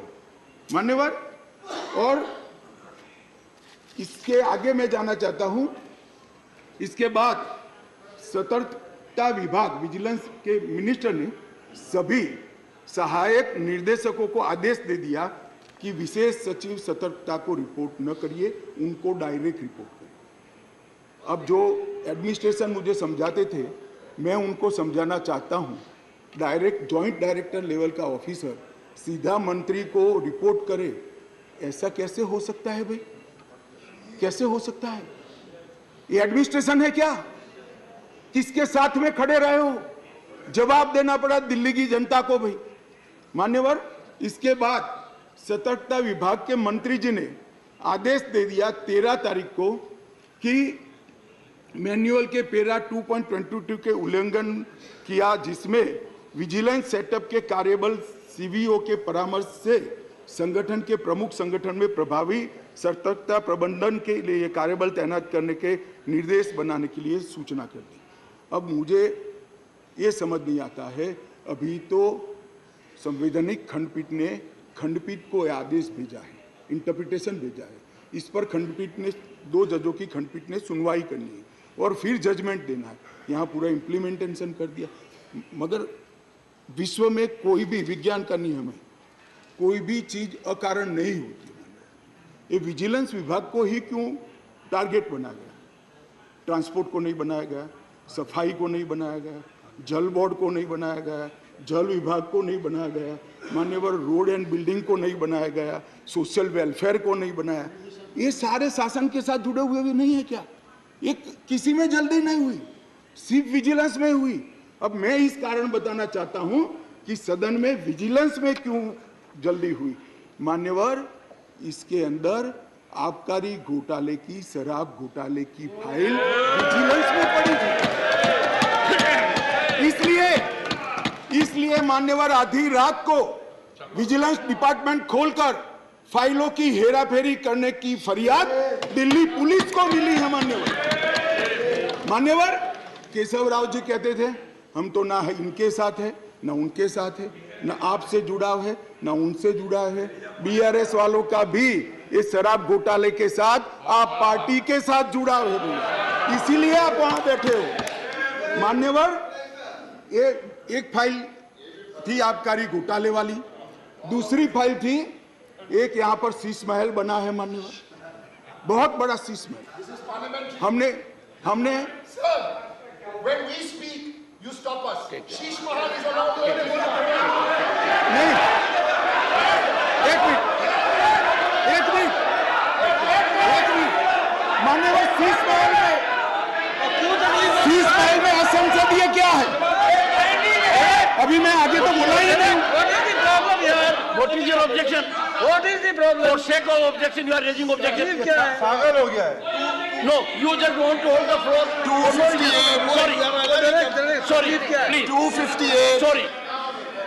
मान्यवर? और इसके आगे मैं जाना चाहता हूं। इसके बाद सतर्कता विभाग विजिलेंस के मिनिस्टर ने सभी सहायक निर्देशकों को आदेश दे दिया कि विशेष सचिव सतर्कता को रिपोर्ट न करिए, उनको डायरेक्ट रिपोर्ट करिए। अब जो एडमिनिस्ट्रेशन मुझे समझाते थे, मैं उनको समझाना चाहता हूं। डायरेक्ट जॉइंट डायरेक्टर लेवल का ऑफिसर सीधा मंत्री को रिपोर्ट करे, ऐसा कैसे हो सकता है भाई? कैसे हो सकता है? ये एडमिनिस्ट्रेशन है क्या? किसके साथ में खड़े रहे हो? जवाब देना पड़ा दिल्ली की जनता को भाई। मान्यवर, इसके बाद सतर्कता विभाग के मंत्री जी ने आदेश दे दिया 13 तारीख को कि मैन्युअल के पैरा 2.22 के उल्लंघन किया, जिसमें विजिलेंस सेटअप के कार्यबल सीवीओ के परामर्श से संगठन के प्रमुख संगठन में प्रभावी सतर्कता प्रबंधन के लिए कार्यबल तैनात करने के निर्देश बनाने के लिए सूचना कर दी। अब मुझे ये समझ नहीं आता है, अभी तो संवैधानिक खंडपीठ ने खंडपीठ को आदेश भेजा है, इंटरप्रिटेशन भेजा है, इस पर खंडपीठ ने 2 जजों की खंडपीठ ने सुनवाई करनी है और फिर जजमेंट देना है। यहाँ पूरा इम्प्लीमेंटेशन कर दिया। मगर विश्व में कोई भी विज्ञान का नियम है, कोई भी चीज अकारण नहीं होती। ये विजिलेंस विभाग को ही क्यों टारगेट बनाया गया? ट्रांसपोर्ट को नहीं बनाया गया, सफाई को नहीं बनाया गया, जल बोर्ड को नहीं बनाया गया, जल विभाग को नहीं बनाया गया, मान्यवर रोड एंड बिल्डिंग को नहीं बनाया गया, सोशल वेलफेयर को नहीं बनाया। ये सारे शासन के साथ जुड़े हुए भी नहीं है क्या? ये किसी में जल्दी नहीं हुई, सिर्फ विजिलेंस में हुई। अब मैं इस कारण बताना चाहता हूं कि सदन में विजिलेंस में क्यों जल्दी हुई। मान्यवर, इसके अंदर आबकारी घोटाले की, शराब घोटाले की फाइल विजिलेंस में पड़ी थी। इसलिए मान्यवर आधी रात को विजिलेंस डिपार्टमेंट खोलकर फाइलों की हेराफेरी करने की फरियाद दिल्ली पुलिस को मिली है। मान्यवर केशव राव जी कहते थे हम तो ना इनके साथ है ना उनके साथ है, ना आपसे जुड़ाव है ना उनसे जुड़ा है। बीआरएस वालों का भी इस शराब घोटाले के साथ आप पार्टी के साथ जुड़ाव है, इसीलिए आप वहां बैठे हो। मान्यवर, एक फाइल थी आबकारी घोटाले वाली, दूसरी फाइल थी एक यहाँ पर शीश महल बना है मान्यवर, बहुत बड़ा शीश महल। हमने When we speak, you stop us. Sheesh Mahal is allowed to नहीं, एक मिनट मान्यवर, शीश महल में असंसदीय क्या है? अभी मैं आगे तो बोला ही नहीं। What is your objection? What is the problem? For sake of objection, you are raising objection. तकलीफ क्या है? पागल हो गया है। No, you just want to hold the floor. 258. Sorry, तकलीफ क्या है? please. 258. Sorry.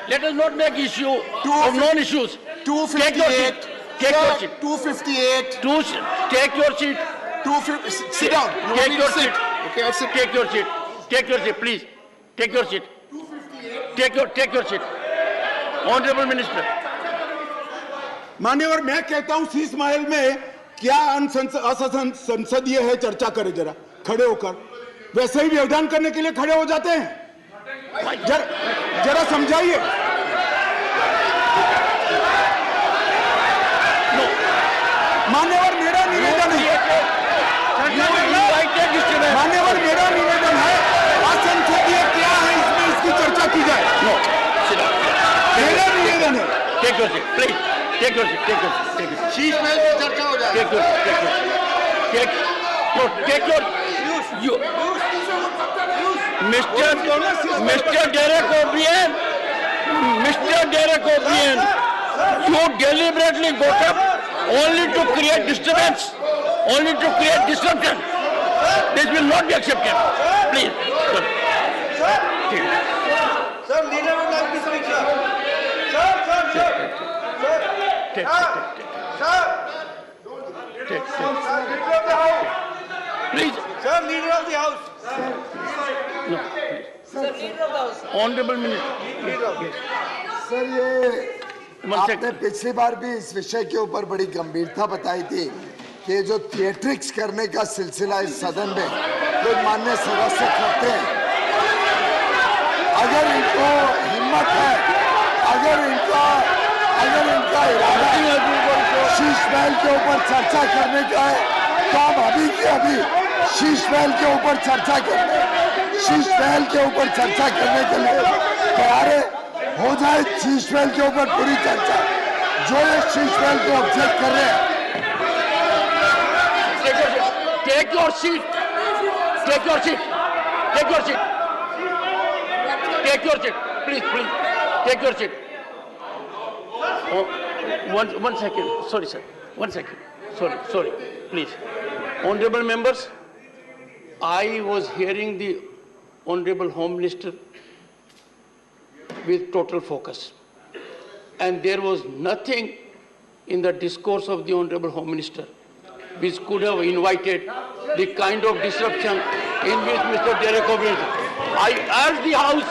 Let us not make issue of non-issues. Take your seat. 258. Take your Sir, seat. 258. Take your seat. 250. Sit down. You want Take me your to sit? seat. Okay, I'll sit. Take your seat. Take your seat, please. Take your seat. 258. Take your seat. Honorable Minister. मान्यवर, मैं कहता हूं शीश महल में क्या असंसदीय है, चर्चा करें जरा खड़े होकर। वैसे ही व्यवधान करने के लिए खड़े हो जाते हैं। जरा समझाइए। मान्यवर, मेरा निवेदन है, मान्यवर मेरा निवेदन है, असंसदीय क्या है इसमें इसकी चर्चा की जाए। मेरा निवेदन है। Take your seat, please. Take your seat. Take your seat. Take your seat. Sheesh Mahal पे चर्चा हो जाए. Take your seat. Take your seat. Take your. Mr. Derek O'Brien. Mr. Derek O'Brien. You deliberately got up only to create disturbance, only to create disruption. This will not be accepted. Please. Sir, leader would like to speak, sir. Take. Leader of the house. Please. Sir, leader of the house. No, please. Sir, leader of the house. Honorable Minister. Sir, ये One आपने second. पिछली बार भी इस विषय के ऊपर बड़ी गंभीरता बताई थी कि जो थिएट्रिक्स करने का सिलसिला इस सदन में जो माननीय सदस्य करते हैं, अगर इनको हिम्मत है, अगर इनका इरादा शीश महल के ऊपर चर्चा करने का है, तो हम अभी के अभी शीश महल के ऊपर चर्चा करने के लिए तैयार है। हो जाए शीश महल के ऊपर पूरी चर्चा। जो ये शीश महल को ऑब्जेक्ट कर रहे हैं, Take your seat. Take your seat. Take your seat. Take your seat. Please. Take your seat. Oh, one second. Sorry, sir. 1 second. Sorry. Please. Honorable members, I was hearing the Honorable Home Minister with total focus. And there was nothing in the discourse of the Honorable Home Minister which could have invited the kind of disruption in which Mr. Derek O'Brien. I urge the House,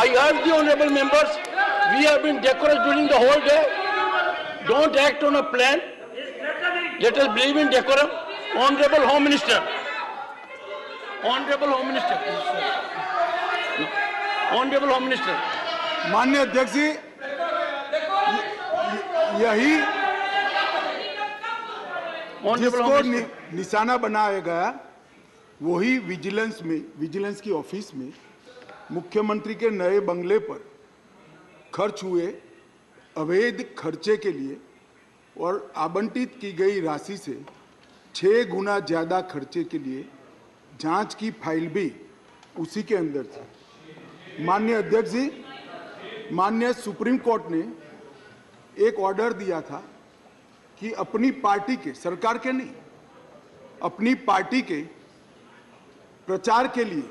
I urge the Honorable members, we have been decorous during the whole day. Don't act on a plan. Let us believe in decorum. Honorable Home Minister. Honorable Home Minister. No. Honorable Home Minister. माननीय अध्यक्ष जी, यही Honorable जिसको Home Minister. निशाना बनाया गया, वही विजिलेंस की ऑफिस में मुख्यमंत्री के नए बंगले पर खर्च हुए अवैध खर्चे के लिए और आवंटित की गई राशि से 6 गुना ज्यादा खर्चे के लिए जांच की फाइल भी उसी के अंदर थी। माननीय अध्यक्ष जी, माननीय सुप्रीम कोर्ट ने एक ऑर्डर दिया था कि अपनी पार्टी के, सरकार के नहीं, अपनी पार्टी के प्रचार के लिए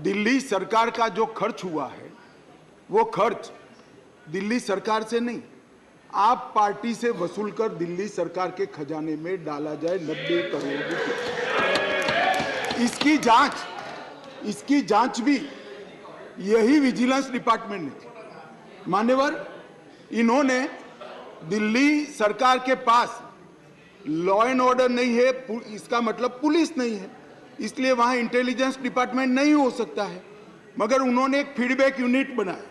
दिल्ली सरकार का जो खर्च हुआ है, वो खर्च दिल्ली सरकार से नहीं, आप पार्टी से वसूल कर दिल्ली सरकार के खजाने में डाला जाए 90 करोड़ रुपए। इसकी जांच भी यही विजिलेंस डिपार्टमेंट ने की। मान्यवर, इन्होंने दिल्ली सरकार के पास लॉ एंड ऑर्डर नहीं है, इसका मतलब पुलिस नहीं है, इसलिए वहां इंटेलिजेंस डिपार्टमेंट नहीं हो सकता है, मगर उन्होंने एक फीडबैक यूनिट बनाया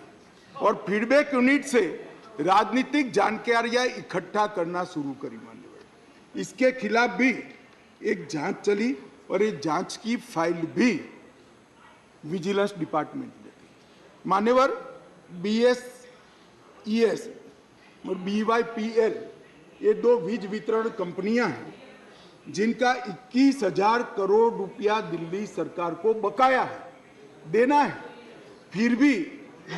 और फीडबैक यूनिट से राजनीतिक जानकारियां इकट्ठा करना शुरू करी। मान्यवर, इसके खिलाफ भी एक जांच चली और एक जांच की फाइल भी विजिलेंस डिपार्टमेंट ने दी। मान्यवर, BSES और BYPL ये 2 वीज वितरण कंपनियां हैं जिनका 21,000 करोड़ रुपया दिल्ली सरकार को बकाया है, देना है, फिर भी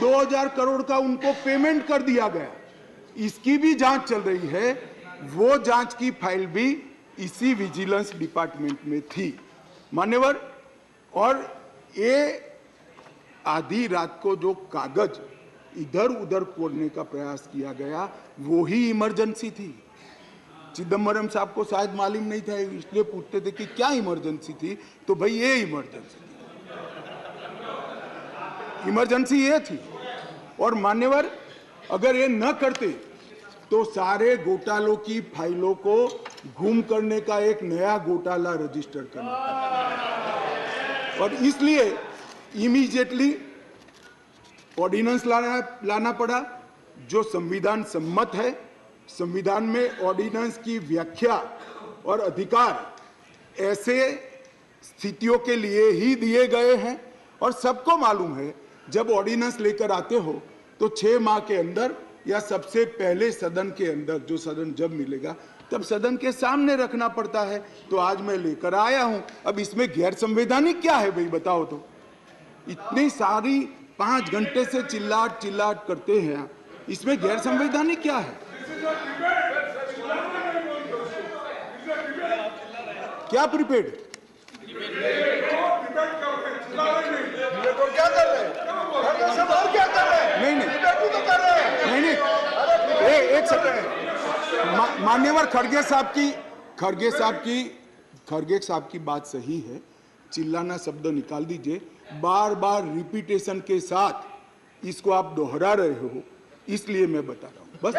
2,000 करोड़ का उनको पेमेंट कर दिया गया। इसकी भी जांच चल रही है। वो जांच की फाइल भी इसी विजिलेंस डिपार्टमेंट में थी मान्यवर। और ये आधी रात को जो कागज इधर उधर खोलने का प्रयास किया गया वो ही इमरजेंसी थी। चिदम्बरम साहब को शायद मालूम नहीं था, इसलिए पूछते थे कि क्या इमरजेंसी थी, तो भाई ये इमरजेंसी थी, इमरजेंसी ये थी। और मान्यवर अगर ये न करते तो सारे घोटालों की फाइलों को गुम करने का एक नया घोटाला रजिस्टर करना पड़ा, और इसलिए इमीडिएटली ऑर्डिनेंस लाना पड़ा जो संविधान सम्मत है। संविधान में ऑर्डिनेंस की व्याख्या और अधिकार ऐसे स्थितियों के लिए ही दिए गए हैं, और सबको मालूम है जब ऑर्डिनेंस लेकर आते हो तो 6 माह के अंदर या सबसे पहले सदन के अंदर, जो सदन जब मिलेगा तब सदन के सामने रखना पड़ता है। तो आज मैं लेकर आया हूं। अब इसमें गैर संवैधानिक क्या है भाई बताओ तो? इतनी सारी 5 घंटे से चिल्लाट चिल्लाट करते हैं, इसमें गैर संवैधानिक क्या है? क्या प्रीपेड? तो क्या कर रहे हैं? और क्या कर रहे हैं? नहीं तो कर रहे हैं। नहीं एक सेकंड मान्यवर खड़गे साहब की बात सही है। चिल्लाना शब्द निकाल दीजिए। बार बार रिपीटेशन के साथ इसको आप दोहरा रहे हो, इसलिए मैं बता रहा हूं बस।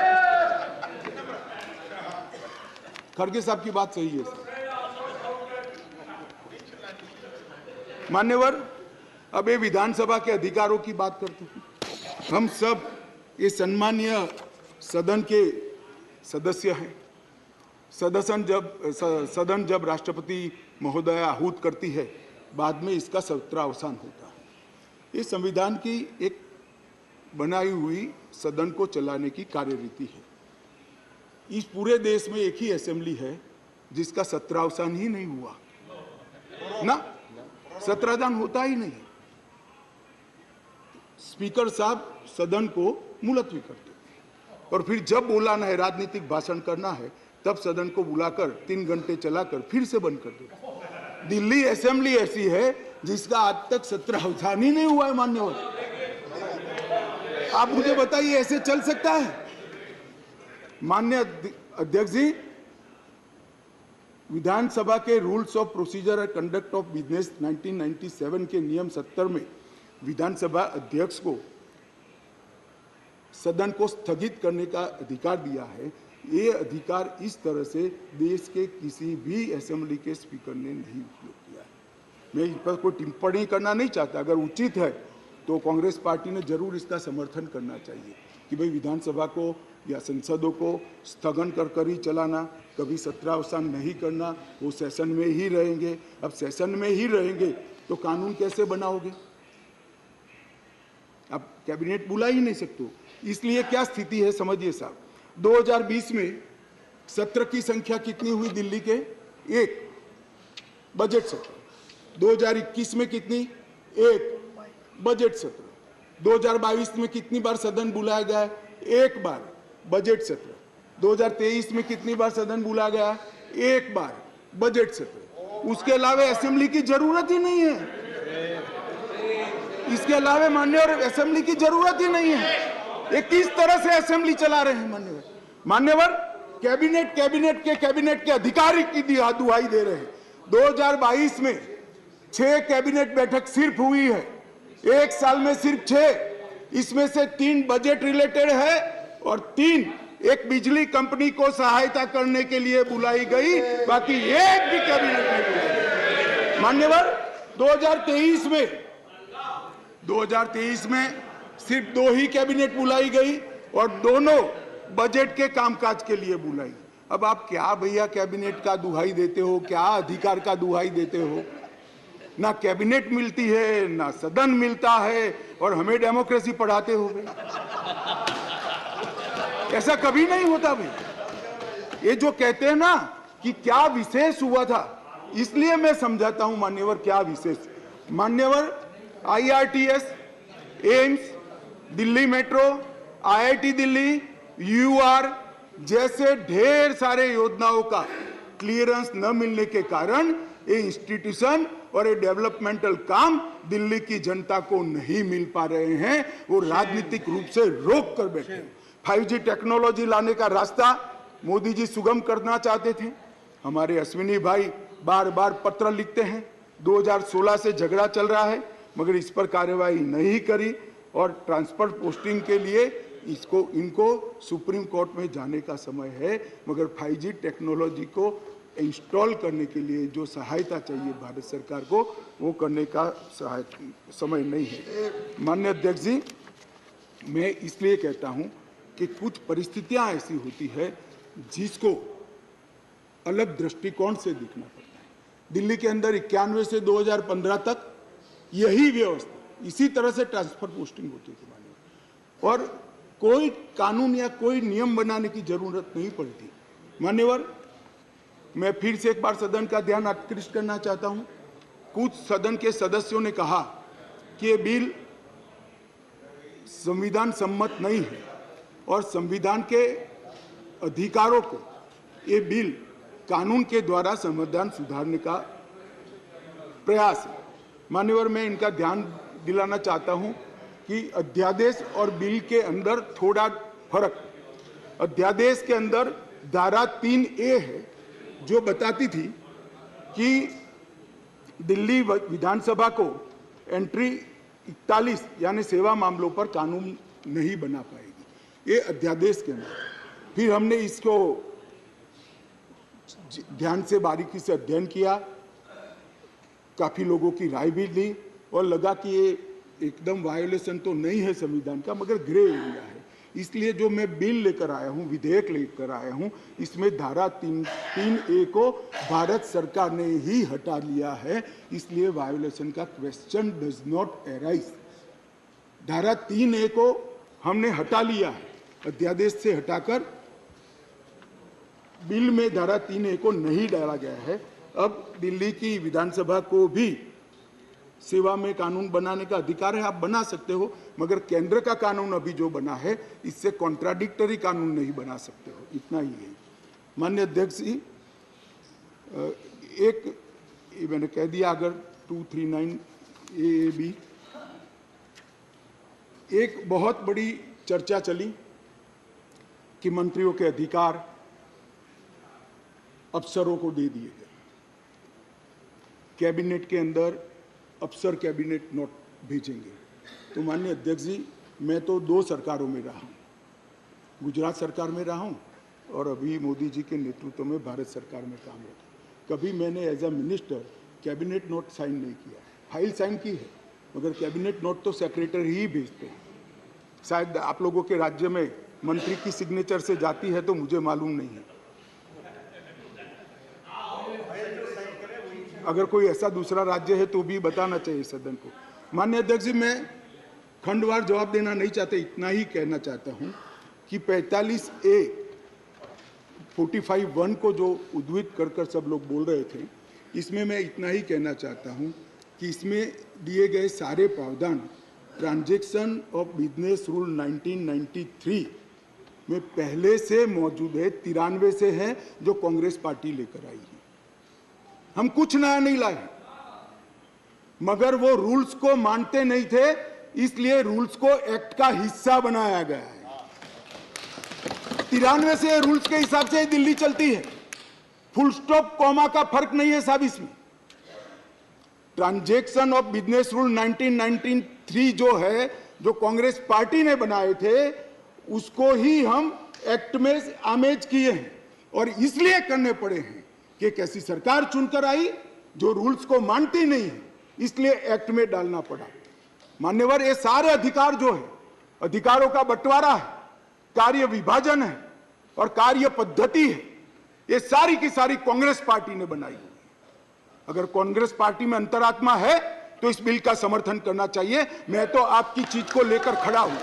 खड़गे साहब की बात सही है सर। मान्यवर अब ये विधानसभा के अधिकारों की बात करते हैं। हम सब ये सम्मानीय सदन के सदस्य हैं। सदन जब राष्ट्रपति महोदय आहूत करती है, बाद में इसका सत्रावसान होता है। ये संविधान की एक बनाई हुई सदन को चलाने की कार्यरीति है। इस पूरे देश में एक ही असेंबली है जिसका सत्रावसान ही नहीं हुआ ना, सत्रावसान होता ही नहीं। स्पीकर साहब सदन को मुलतवी करते और फिर जब बुलाना है, राजनीतिक भाषण करना है, तब सदन को बुलाकर 3 घंटे चलाकर फिर से बंद कर देते। दिल्ली असेंबली ऐसी है जिसका आज तक सत्रावसान ही नहीं हुआ है मान्यवर। आप मुझे बताइए ऐसे चल सकता है? माननीय अध्यक्ष जी, विधानसभा के rules of procedure and conduct of business 1997 के नियम 70 में विधानसभा अध्यक्ष को सदन को स्थगित करने का अधिकार दिया है। ये अधिकार इस तरह से देश के किसी भी असेंबली के स्पीकर ने नहीं उपयोग किया है। मैं इस पर कोई टिप्पणी करना नहीं चाहता। अगर उचित है तो कांग्रेस पार्टी ने जरूर इसका समर्थन करना चाहिए कि भाई विधानसभा को या संसदों को स्थगन कर ही चलाना, कभी सत्रावसान नहीं करना, वो सेशन में ही रहेंगे। अब सेशन में ही रहेंगे तो कानून कैसे बनाओगे? अब कैबिनेट बुला ही नहीं सकते। इसलिए क्या स्थिति है समझिए साहब। 2020 में सत्र की संख्या कितनी हुई दिल्ली के? 1 बजट सत्र। 2021 में कितनी? 1 बजट सत्र। 2022 में कितनी बार सदन बुलाया गया? 1 बार बजट सत्र। 2023 में कितनी बार सदन बुलाया गया? 1 बार बजट सत्र। उसके अलावा असेंबली की जरूरत ही नहीं है। इसके अलावा मान्यवर असेंबली की जरूरत ही नहीं है। ये किस तरह से असेंबली चला रहे हैं मान्यवर? कैबिनेट के अधिकारी की दुहाई दे रहे हैं। 2022 में 6 कैबिनेट बैठक सिर्फ हुई है, 1 साल में सिर्फ 6। इसमें से 3 बजट रिलेटेड है और 3 एक बिजली कंपनी को सहायता करने के लिए बुलाई गई, बाकी एक भी कैबिनेट नहीं बुलाई। मान्यवर 2023 में सिर्फ 2 ही कैबिनेट बुलाई गई और दोनों बजट के कामकाज के लिए बुलाई। अब आप क्या भैया कैबिनेट का दुहाई देते हो, क्या अधिकार का दुहाई देते हो? ना कैबिनेट मिलती है, ना सदन मिलता है, और हमें डेमोक्रेसी पढ़ाते हो भाई। ऐसा कभी नहीं होता भाई। ये जो कहते हैं ना कि क्या विशेष हुआ था, इसलिए मैं समझाता हूं मान्यवर क्या विशेष। मान्यवर IRTS, AIIMS, Delhi metro, IIT Delhi, UR जैसे ढेर सारे योजनाओं का क्लियरेंस न मिलने के कारण ये इंस्टीट्यूशन और ये डेवलपमेंटल काम दिल्ली की जनता को नहीं मिल पा रहे हैं। वो राजनीतिक रूप से रोक कर बैठे हैं। 5G टेक्नोलॉजी लाने का रास्ता मोदी जी सुगम करना चाहते थे। हमारे अश्विनी भाई बार बार पत्र लिखते हैं, 2016 से झगड़ा चल रहा है मगर इस पर कार्यवाही नहीं करी और ट्रांसफर पोस्टिंग के लिए इनको सुप्रीम कोर्ट में जाने का समय है, मगर 5G टेक्नोलॉजी को इंस्टॉल करने के लिए जो सहायता चाहिए भारत सरकार को, वो करने का समय नहीं है। माननीय अध्यक्ष जी, मैं इसलिए कहता हूं कि कुछ परिस्थितियां ऐसी होती है जिसको अलग दृष्टिकोण से देखना पड़ता है। दिल्ली के अंदर 91 से 2015 तक यही व्यवस्था, इसी तरह से ट्रांसफर पोस्टिंग होती थी मान्यवर, और कोई कानून या कोई नियम बनाने की जरूरत नहीं पड़ती। मान्यवर, मैं फिर से एक बार सदन का ध्यान आकृष्ट करना चाहता हूं। कुछ सदन के सदस्यों ने कहा कि ये बिल संविधान सम्मत नहीं है और संविधान के अधिकारों को ये बिल कानून के द्वारा संविधान सुधारने का प्रयास है। मान्यवर, मैं इनका ध्यान दिलाना चाहता हूं कि अध्यादेश और बिल के अंदर थोड़ा फर्क। अध्यादेश के अंदर धारा 3A है जो बताती थी कि दिल्ली विधानसभा को एंट्री 41 यानी सेवा मामलों पर कानून नहीं बना पाएगी, ये अध्यादेश के अंदर। फिर हमने इसको ध्यान से बारीकी से अध्ययन किया, काफी लोगों की राय भी ली और लगा कि ये एकदम वायोलेशन तो नहीं है संविधान का, मगर ग्रे एरिया है। इसलिए जो मैं बिल लेकर आया हूं, विधेयक लेकर आया हूं, इसमें धारा 3A को भारत सरकार ने ही हटा लिया है, इसलिए वायोलेशन का क्वेश्चन डज नॉट अराइज। धारा 3A को हमने हटा लिया है, अध्यादेश से हटाकर बिल में धारा 3A को नहीं डाला गया है। अब दिल्ली की विधानसभा को भी सेवा में कानून बनाने का अधिकार है, आप बना सकते हो, मगर केंद्र का कानून अभी जो बना है इससे कॉन्ट्राडिक्टरी कानून नहीं बना सकते हो, इतना ही है। माननीय अध्यक्ष जी, एक मैंने कह दिया, अगर 239 AAB, एक बहुत बड़ी चर्चा चली कि मंत्रियों के अधिकार अफसरों को दे दिए गए। कैबिनेट के अंदर अफसर कैबिनेट नोट भेजेंगे। तो माननीय अध्यक्ष जी, मैं तो 2 सरकारों में रहा हूँ, गुजरात सरकार में रहा हूँ और अभी मोदी जी के नेतृत्व में भारत सरकार में काम किया। कभी मैंने as a minister cabinet note sign नहीं किया, फाइल साइन की है, मगर कैबिनेट नोट तो सेक्रेटरी ही भेजते हैं। शायद आप लोगों के राज्य में मंत्री की सिग्नेचर से जाती है तो मुझे मालूम नहीं है। अगर कोई ऐसा दूसरा राज्य है तो भी बताना चाहिए सदन को। माननीय अध्यक्ष जी, मैं खंडवार जवाब देना नहीं चाहता, इतना ही कहना चाहता हूं कि 45A 45(1) को जो उद्धृत कर सब लोग बोल रहे थे, इसमें मैं इतना ही कहना चाहता हूं कि इसमें दिए गए सारे प्रावधान ट्रांजैक्शन ऑफ बिजनेस रूल 1993 में पहले से मौजूद है, 93 से है, जो कांग्रेस पार्टी लेकर आई है। हम कुछ नया नहीं लाए, मगर वो रूल्स को मानते नहीं थे, इसलिए रूल्स को एक्ट का हिस्सा बनाया गया है। 93 से रूल्स के हिसाब से दिल्ली चलती है, फुल स्टॉप कॉमा का फर्क नहीं है साहब इसमें। ट्रांजैक्शन ऑफ बिजनेस रूल 1993 जो है, जो कांग्रेस पार्टी ने बनाए थे, उसको ही हम एक्ट में आमेज किए हैं और इसलिए करने पड़े हैं कि कैसी सरकार चुनकर आई जो रूल्स को मानती नहीं है, इसलिए एक्ट में डालना पड़ा। मान्यवर, ये सारे अधिकार जो है, अधिकारों का बंटवारा है, कार्य विभाजन है और कार्य पद्धति है, ये सारी की सारी कांग्रेस पार्टी ने बनाई हुई है। अगर कांग्रेस पार्टी में अंतरात्मा है तो इस बिल का समर्थन करना चाहिए। मैं तो आपकी चीज को लेकर खड़ा हूं,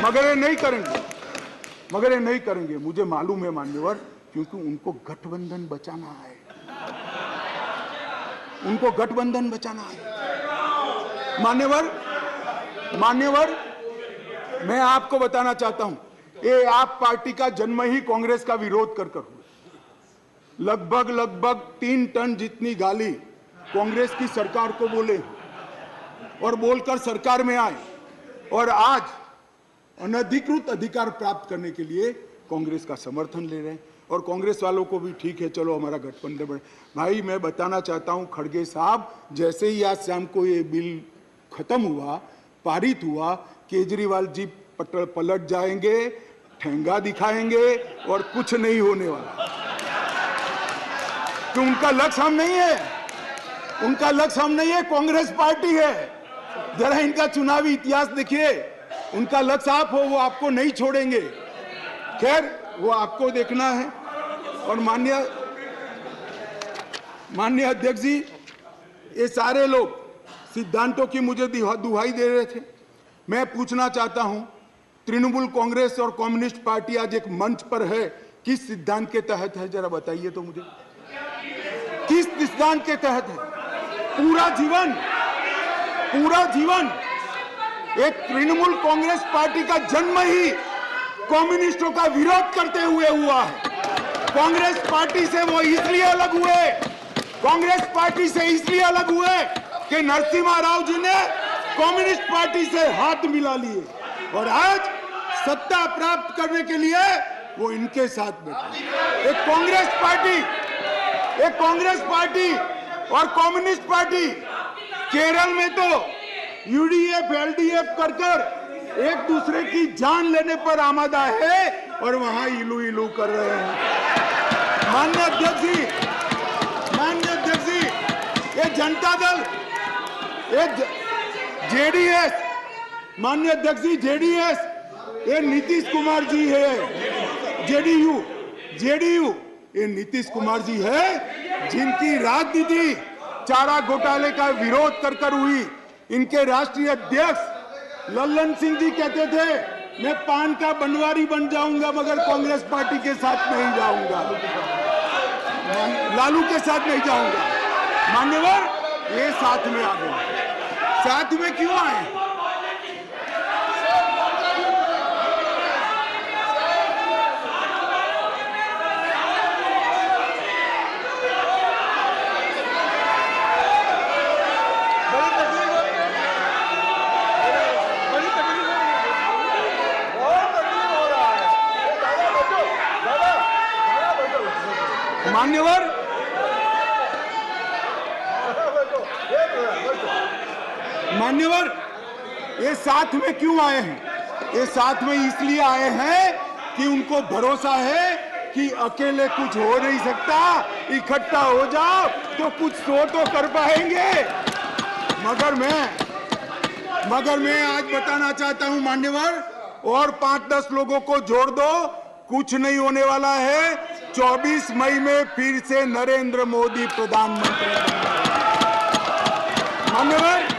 मगर ये नहीं करेंगे, मुझे मालूम है मान्यवर, क्योंकि उनको गठबंधन बचाना है, मान्यवर, मैं आपको बताना चाहता हूं, ये आप पार्टी का जन्म ही कांग्रेस का विरोध कर हुआ। लगभग 3 टन जितनी गाली कांग्रेस की सरकार को बोले और बोलकर सरकार में आए, और आज अनधिकृत अधिकार प्राप्त करने के लिए कांग्रेस का समर्थन ले रहे हैं। और कांग्रेस वालों को भी ठीक है, चलो हमारा गठबंधन बढ़े। भाई मैं बताना चाहता हूं खड़गे साहब, जैसे ही आज शाम को ये बिल खत्म हुआ, पारित हुआ, केजरीवाल जी पलट जाएंगे, ठेंगा दिखाएंगे और कुछ नहीं होने वाला। तो उनका लक्ष्य हम नहीं है, उनका लक्ष्य हम नहीं है, कांग्रेस पार्टी है। जरा इनका चुनावी इतिहास देखिए, उनका लक्ष्य आप हो, वो आपको नहीं छोड़ेंगे। खैर वो आपको देखना है। और माननीय अध्यक्ष जी, ये सारे लोग सिद्धांतों की मुझे दुहाई दे रहे थे। मैं पूछना चाहता हूं, तृणमूल कांग्रेस और कम्युनिस्ट पार्टी आज एक मंच पर है, किस सिद्धांत के तहत है? जरा बताइए तो मुझे, किस सिद्धांत के तहत है? पूरा जीवन एक तृणमूल कांग्रेस पार्टी का जन्म ही कम्युनिस्टों का विरोध करते हुए हुआ है। कांग्रेस पार्टी से वो इसलिए अलग हुए, कांग्रेस पार्टी से इसलिए अलग हुए कि नरसिम्हा राव जी ने कम्युनिस्ट पार्टी से हाथ मिला लिए, और आज सत्ता प्राप्त करने के लिए वो इनके साथ बैठे। एक कांग्रेस पार्टी और कम्युनिस्ट पार्टी केरल में तो यूडीएफ एलडीएफ कर एक दूसरे की जान लेने पर आमादा है, और वहां इलू इलू कर रहे हैं। माननीय अध्यक्ष जी, ये जनता दल, ये जेडीएस, माननीय अध्यक्ष जी, जेडीएस, ये नीतीश कुमार जी है। जेडीयू ये नीतीश कुमार जी है, जिनकी राजनीति चारा घोटाले का विरोध कर हुई। इनके राष्ट्रीय अध्यक्ष लल्लन सिंह जी कहते थे, मैं पान का बनवारी बन जाऊंगा मगर कांग्रेस पार्टी के साथ नहीं जाऊंगा, लालू के साथ नहीं जाऊंगा। मान्यवर, ये साथ में आ गए। साथ में क्यों आए? मान्यवर, ये साथ में क्यों आए हैं? ये साथ में इसलिए आए हैं कि उनको भरोसा है कि अकेले कुछ हो नहीं सकता, इकट्ठा हो जाओ तो कुछ तो कर पाएंगे। मगर मैं आज बताना चाहता हूं मान्यवर, और 5-10 लोगों को जोड़ दो, कुछ नहीं होने वाला है। 24 मई में फिर से नरेंद्र मोदी प्रधानमंत्री मान्यवर।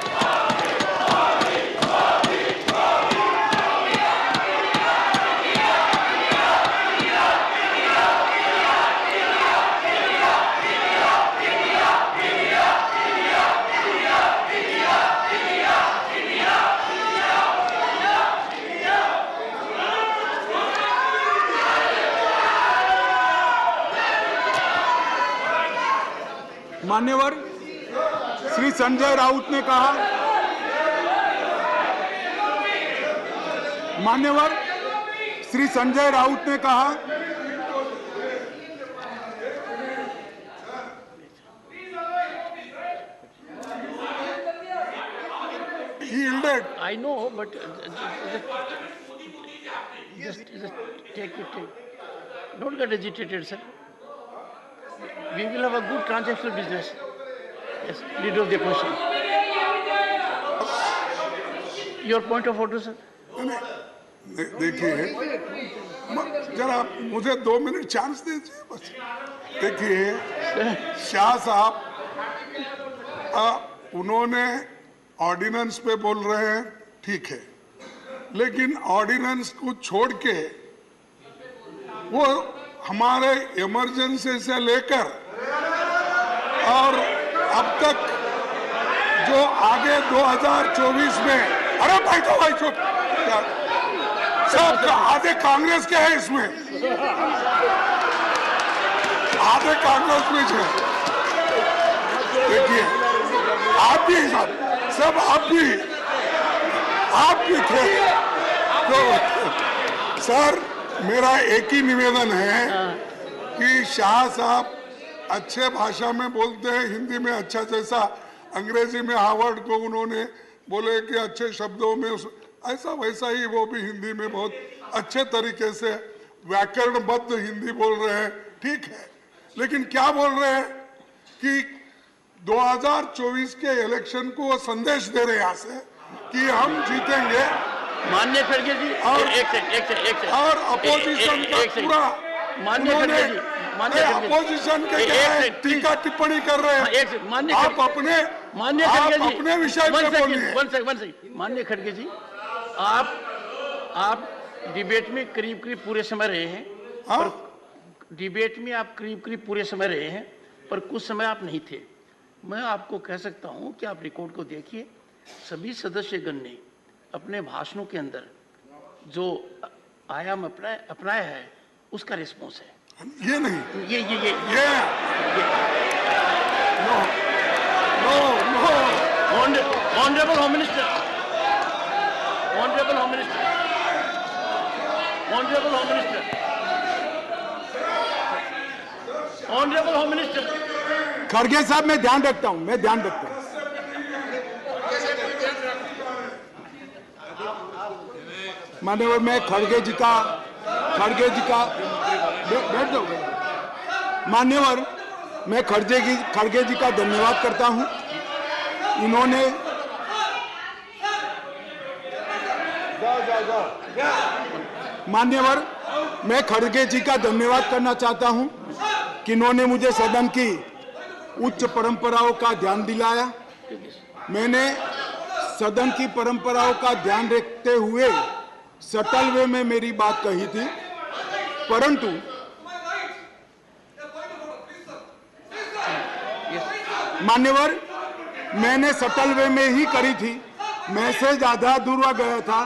मान्यवर, श्री संजय राउत ने कहा, मान्यवर श्री संजय राउत ने कहा, I know, but just take it. Don't get agitated, sir. We will have a good transactional business. Yes, leader of the opposition. Your point of order, sir. देखिए, जरा मुझे 2 मिनट चांस दीजिए बस। देखिए, शाह साहब उन्होंने ऑर्डिनेंस पे बोल रहे हैं, ठीक है, लेकिन ऑर्डिनेंस को छोड़ के वो हमारे इमरजेंसी से लेकर और अब तक जो आगे 2024 में, अरे भाई तो भाई चुप, सब आधे कांग्रेस के हैं इसमें, आधे कांग्रेस में है। देखिए आप भी सब आप भी थे। तो सर मेरा एक ही निवेदन है कि शाह साहब अच्छे भाषा में बोलते हैं, हिंदी में अच्छा, जैसा अंग्रेजी में हार्वर्ड को उन्होंने बोले कि अच्छे शब्दों में ऐसा वैसा ही वो भी हिंदी में बहुत अच्छे तरीके से व्याकरणबद्ध हिंदी बोल रहे हैं, ठीक है। लेकिन क्या बोल रहे हैं कि 2024 के इलेक्शन को वो संदेश दे रहे हैं यहाँ से कि हम जीतेंगे। माननीय खड़गे जी एक और अपोजिशन का पूरा अपोजिशन के टीका टिप्पणी कर रहे हैं। आप अपने विषय पे बोलिए। माननीय खड़गे जी, आप डिबेट में करीब पूरे समय रहे हैं। हाँ? डिबेट में आप करीब पूरे समय रहे हैं, पर कुछ समय आप नहीं थे। मैं आपको कह सकता हूं कि आप रिकॉर्ड को देखिए, सभी सदस्यगण ने अपने भाषणों के अंदर जो आयाम अपनाया है उसका रिस्पॉन्स है। ये नहीं, ये ऑनरेबल होम मिनिस्टर, खड़गे साहब मैं ध्यान रखता हूं, मान्यवर मैं खड़गे जी का बैठ जाओ मान्यवर, मैं खड़गे जी का धन्यवाद करता हूं। इन्होंने मान्यवर मैं खड़गे जी का धन्यवाद करना चाहता हूं कि इन्होंने मुझे सदन की उच्च परंपराओं का ध्यान दिलाया। मैंने सदन की परंपराओं का ध्यान रखते हुए सटल वे में मेरी बात कही थी, परंतु मान्यवर मैंने सटल वे में ही करी थी। मैसेज आधा अधूरा गया था,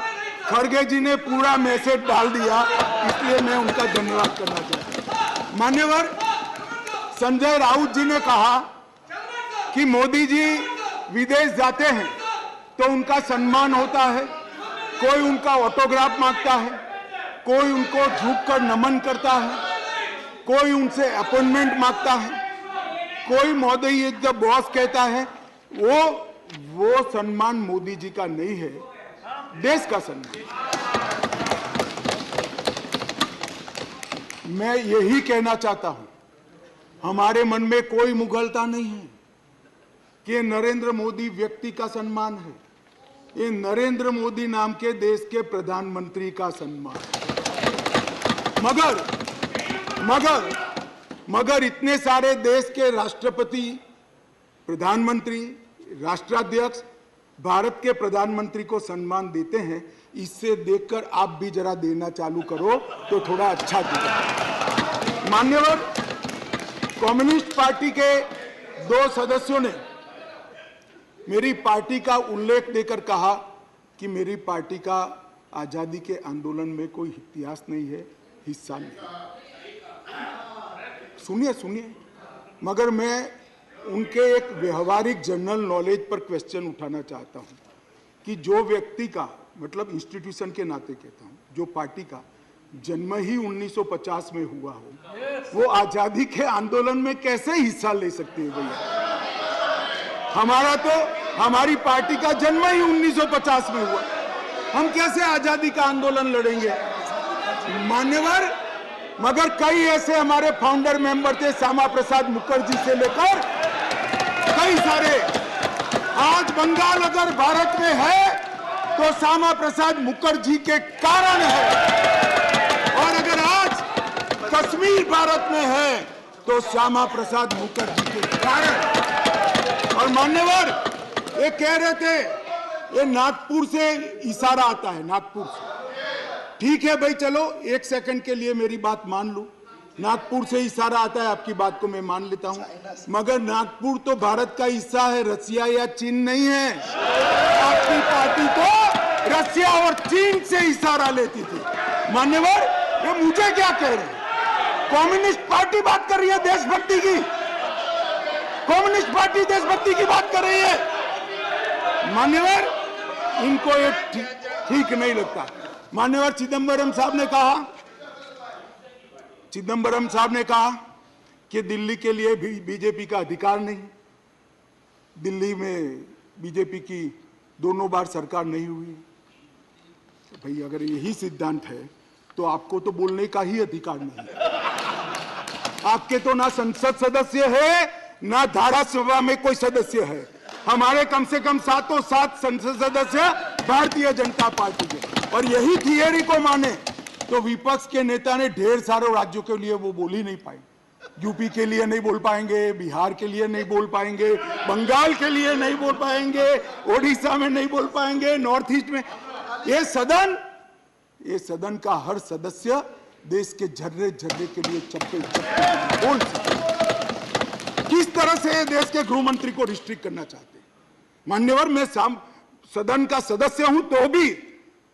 खड़गे जी ने पूरा मैसेज डाल दिया, इसलिए मैं उनका धन्यवाद करना चाहता हूं। मान्यवर संजय राउत जी ने कहा कि मोदी जी विदेश जाते हैं तो उनका सम्मान होता है, कोई उनका ऑटोग्राफ मांगता है, कोई उनको झुककर नमन करता है, कोई उनसे अपॉइंटमेंट मांगता है, कोई मोदी जब बॉस कहता है, वो सम्मान मोदी जी का नहीं है, देश का सम्मान। मैं यही कहना चाहता हूं, हमारे मन में कोई मुगलता नहीं है कि नरेंद्र मोदी व्यक्ति का सम्मान है, ये नरेंद्र मोदी नाम के देश के प्रधानमंत्री का सम्मान। मगर इतने सारे देश के राष्ट्रपति, प्रधानमंत्री, राष्ट्राध्यक्ष भारत के प्रधानमंत्री को सम्मान देते हैं, इससे देखकर आप भी जरा देना चालू करो तो थोड़ा अच्छा दिखेगा। मान्यवर कम्युनिस्ट पार्टी के 2 सदस्यों ने मेरी पार्टी का उल्लेख देकर कहा कि मेरी पार्टी का आजादी के आंदोलन में कोई इतिहास नहीं है, हिस्सा नहीं। सुनिए, मगर मैं उनके एक व्यवहारिक जनरल नॉलेज पर क्वेश्चन उठाना चाहता हूं कि जो व्यक्ति का, मतलब इंस्टीट्यूशन के नाते कहता हूं, जो पार्टी का जन्म ही 1950 में हुआ हो, वो आजादी के आंदोलन में कैसे हिस्सा ले सकते हैं भैया? हमारी पार्टी का जन्म ही 1950 में हुआ, हम कैसे आजादी का आंदोलन लड़ेंगे? मान्यवर मगर कई ऐसे हमारे फाउंडर मेंबर थे, श्यामा प्रसाद मुखर्जी से लेकर कई सारे। आज बंगाल अगर भारत में है तो श्यामा प्रसाद मुखर्जी के कारण है, और अगर आज कश्मीर भारत में है तो श्यामा प्रसाद मुखर्जी के कारण। और मान्यवर ये कह रहे थे ये नागपुर से इशारा आता है, नागपुर से। ठीक है भाई, चलो 1 सेकंड के लिए मेरी बात मान लो, नागपुर से इशारा आता है, आपकी बात को मैं मान लेता हूं, मगर नागपुर तो भारत का हिस्सा है, रसिया या चीन नहीं है। आपकी पार्टी तो रशिया और चीन से इशारा लेती थी। मान्यवर, ये मुझे क्या कह रहे हैं? कम्युनिस्ट पार्टी बात कर रही है देशभक्ति की, कम्युनिस्ट पार्टी देशभक्ति की बात कर रही है। मान्यवर, इनको ये ठीक नहीं लगता। मान्यवर चिदंबरम साहब ने कहा कि दिल्ली के लिए भी बीजेपी का अधिकार नहीं, दिल्ली में बीजेपी की दोनों बार सरकार नहीं हुई। तो भाई अगर यही सिद्धांत है तो आपको तो बोलने का ही अधिकार नहीं है। आपके तो ना संसद सदस्य है ना धारासभा में कोई सदस्य है। हमारे कम से कम 7 संसद सदस्य भारतीय जनता पार्टी के, और यही थियरी को माने तो विपक्ष के नेता ने ढेर सारे राज्यों के लिए वो बोल ही नहीं पाए। यूपी के लिए नहीं बोल पाएंगे, बिहार के लिए नहीं बोल पाएंगे, बंगाल के लिए नहीं बोल पाएंगे, ओडिशा में नहीं बोल पाएंगे, नॉर्थ ईस्ट में। ये सदन का हर सदस्य देश के झर्रे झर्रे के लिए चप्पे चप्पे बोल सकते। किस तरह से देश के गृह मंत्री को रिस्ट्रिक्ट करना चाहते हैं? मान्यवर, मैं सदन का सदस्य हूं तो भी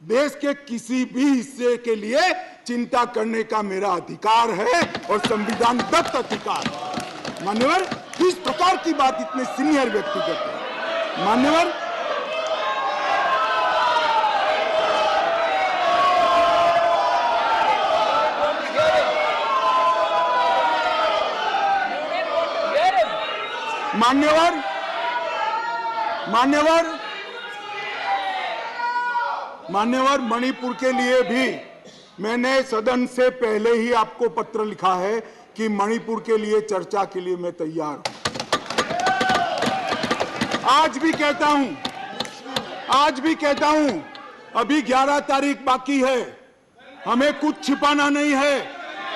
देश के किसी भी हिस्से के लिए चिंता करने का मेरा अधिकार है और संविधान दत्त अधिकार। मान्यवर, किस प्रकार की बात इतने सीनियर व्यक्ति करते हैं? मान्यवर, मान्यवर, मणिपुर के लिए भी मैंने सदन से पहले ही आपको पत्र लिखा है कि मणिपुर के लिए चर्चा के लिए मैं तैयार हूं। आज भी कहता हूं, अभी 11 तारीख बाकी है, हमें कुछ छिपाना नहीं है।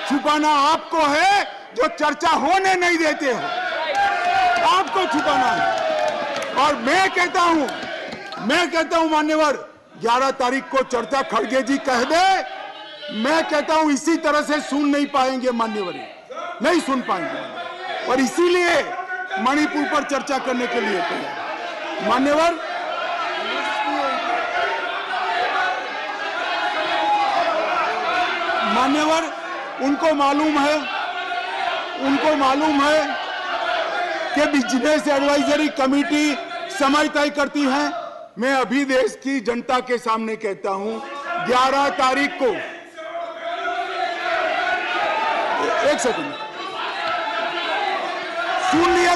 छुपाना आपको है जो चर्चा होने नहीं देते हो, आपको छुपाना है। और मैं कहता हूं मान्यवर, 11 तारीख को चर्चा खड़गे जी कह दे, मैं कहता हूं इसी तरह से सुन नहीं पाएंगे मान्यवर, नहीं सुन पाएंगे, और इसीलिए मणिपुर पर चर्चा करने के लिए तैयार। मान्यवर, उनको मालूम है कि बिजनेस एडवाइजरी कमेटी समय तय करती है। मैं अभी देश की जनता के सामने कहता हूं, 11 तारीख को, एक सेकंड, सुन लिया,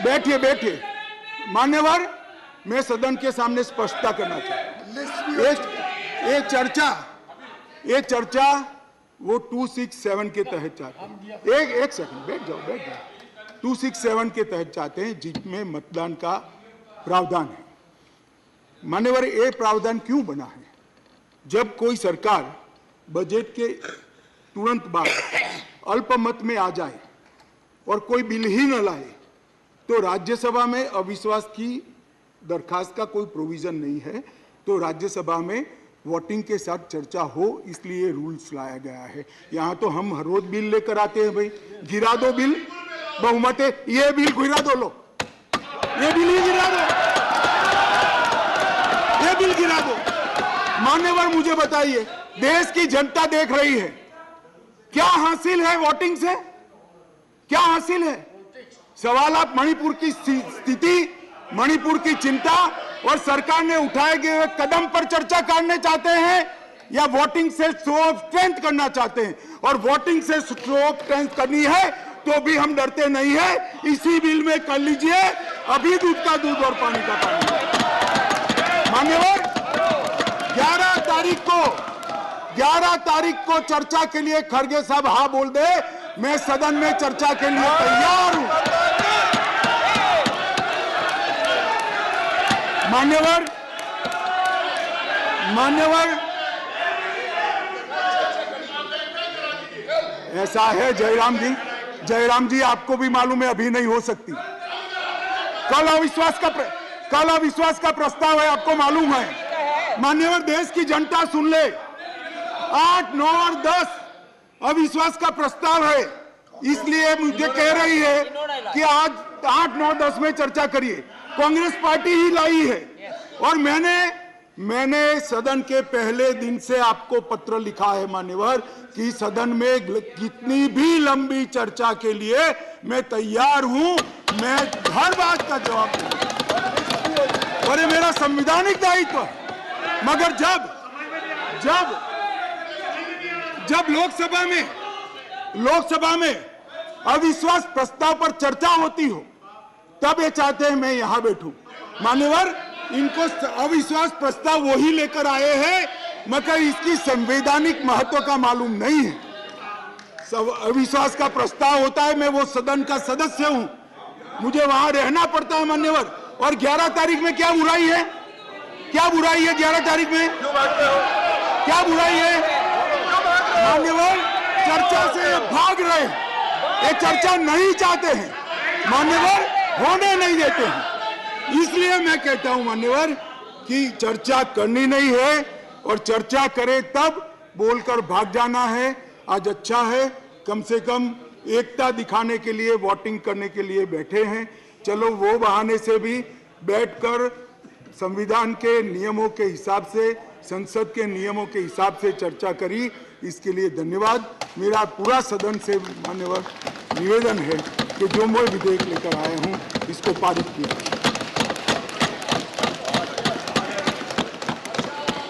बैठिए। मान्यवर, मैं सदन के सामने स्पष्टता करना चाहता हूं। ये चर्चा वो 267 के तहत चाहते हैं। एक सेकंड, बैठ जाओ। 267 के तहत चाहते हैं, जिसमें मतदान का प्रावधान है। मान्यवर, ये प्रावधान क्यों बना है? जब कोई सरकार बजट के तुरंत बाद अल्पमत में आ जाए और कोई बिल ही न लाए, तो राज्यसभा में अविश्वास की दरखास्त का कोई प्रोविजन नहीं है, तो राज्यसभा में वोटिंग के साथ चर्चा हो, इसलिए रूल्स लाया गया है। यहाँ तो हम हर रोज बिल लेकर आते हैं, भाई गिरा दो बिल, बहुमत है, ये बिल गिरा दो, लो ये बिल ही गिरा दो, ये बिल गिरा दो। मान्यवर, मुझे बताइए, देश की जनता देख रही है, क्या हासिल है वोटिंग से? क्या हासिल है? सवाल आप मणिपुर की स्थिति, मणिपुर की चिंता और सरकार ने उठाए गए कदम पर चर्चा करने चाहते हैं, या वोटिंग से शो ऑफ स्ट्रेंथ करना चाहते हैं? और वोटिंग से शो ऑफ स्ट्रेंथ करनी है तो भी हम डरते नहीं है, इसी बिल में कर लीजिए, अभी दूध का दूध और पानी का पानी। मान्यवर, 11 तारीख को चर्चा के लिए खड़गे साहब हाँ बोल दे, मैं सदन में चर्चा के लिए तैयार हूं। मान्यवर, ऐसा है जयराम जी, आपको भी मालूम है अभी नहीं हो सकती। कल अविश्वास का प्रस्ताव है, आपको मालूम है। मान्यवर, देश की जनता सुन ले, 8, 9 और 10 अविश्वास का प्रस्ताव है, इसलिए मुझे कह रही है कि आज 8, 9, 10 में चर्चा करिए। कांग्रेस पार्टी ही लाई है। और मैंने सदन के पहले दिन से आपको पत्र लिखा है मान्यवर कि सदन में कितनी भी लंबी चर्चा के लिए मैं तैयार हूं, मैं हर बात का जवाब दूंगा और ये मेरा संवैधानिक दायित्व है। मगर जब लोकसभा में अविश्वास प्रस्ताव पर चर्चा होती हो तब ये चाहते हैं मैं यहां बैठूं। मान्यवर, इनको अविश्वास प्रस्ताव वही लेकर आए हैं मगर इसकी संवैधानिक महत्व का मालूम नहीं है। अविश्वास का प्रस्ताव होता है, मैं वो सदन का सदस्य हूं, मुझे वहां रहना पड़ता है मान्यवर। और 11 तारीख में क्या बुराई है? 11 तारीख में क्या बुराई है? मान्यवर, चर्चा से भाग रहे हैं, ये चर्चा नहीं चाहते हैं मान्यवर, होने नहीं देते हैं। इसलिए मैं कहता हूं मान्यवर कि चर्चा करनी नहीं है और चर्चा करे तब बोलकर भाग जाना है। आज अच्छा है, कम से कम एकता दिखाने के लिए वोटिंग करने के लिए बैठे हैं। चलो वो बहाने से भी बैठकर संविधान के नियमों के हिसाब से, संसद के नियमों के हिसाब से चर्चा करी, इसके लिए धन्यवाद। मेरा पूरा सदन से मान्यवर निवेदन है कि जो मैं विधेयक लेकर आया हूं इसको पारित किया।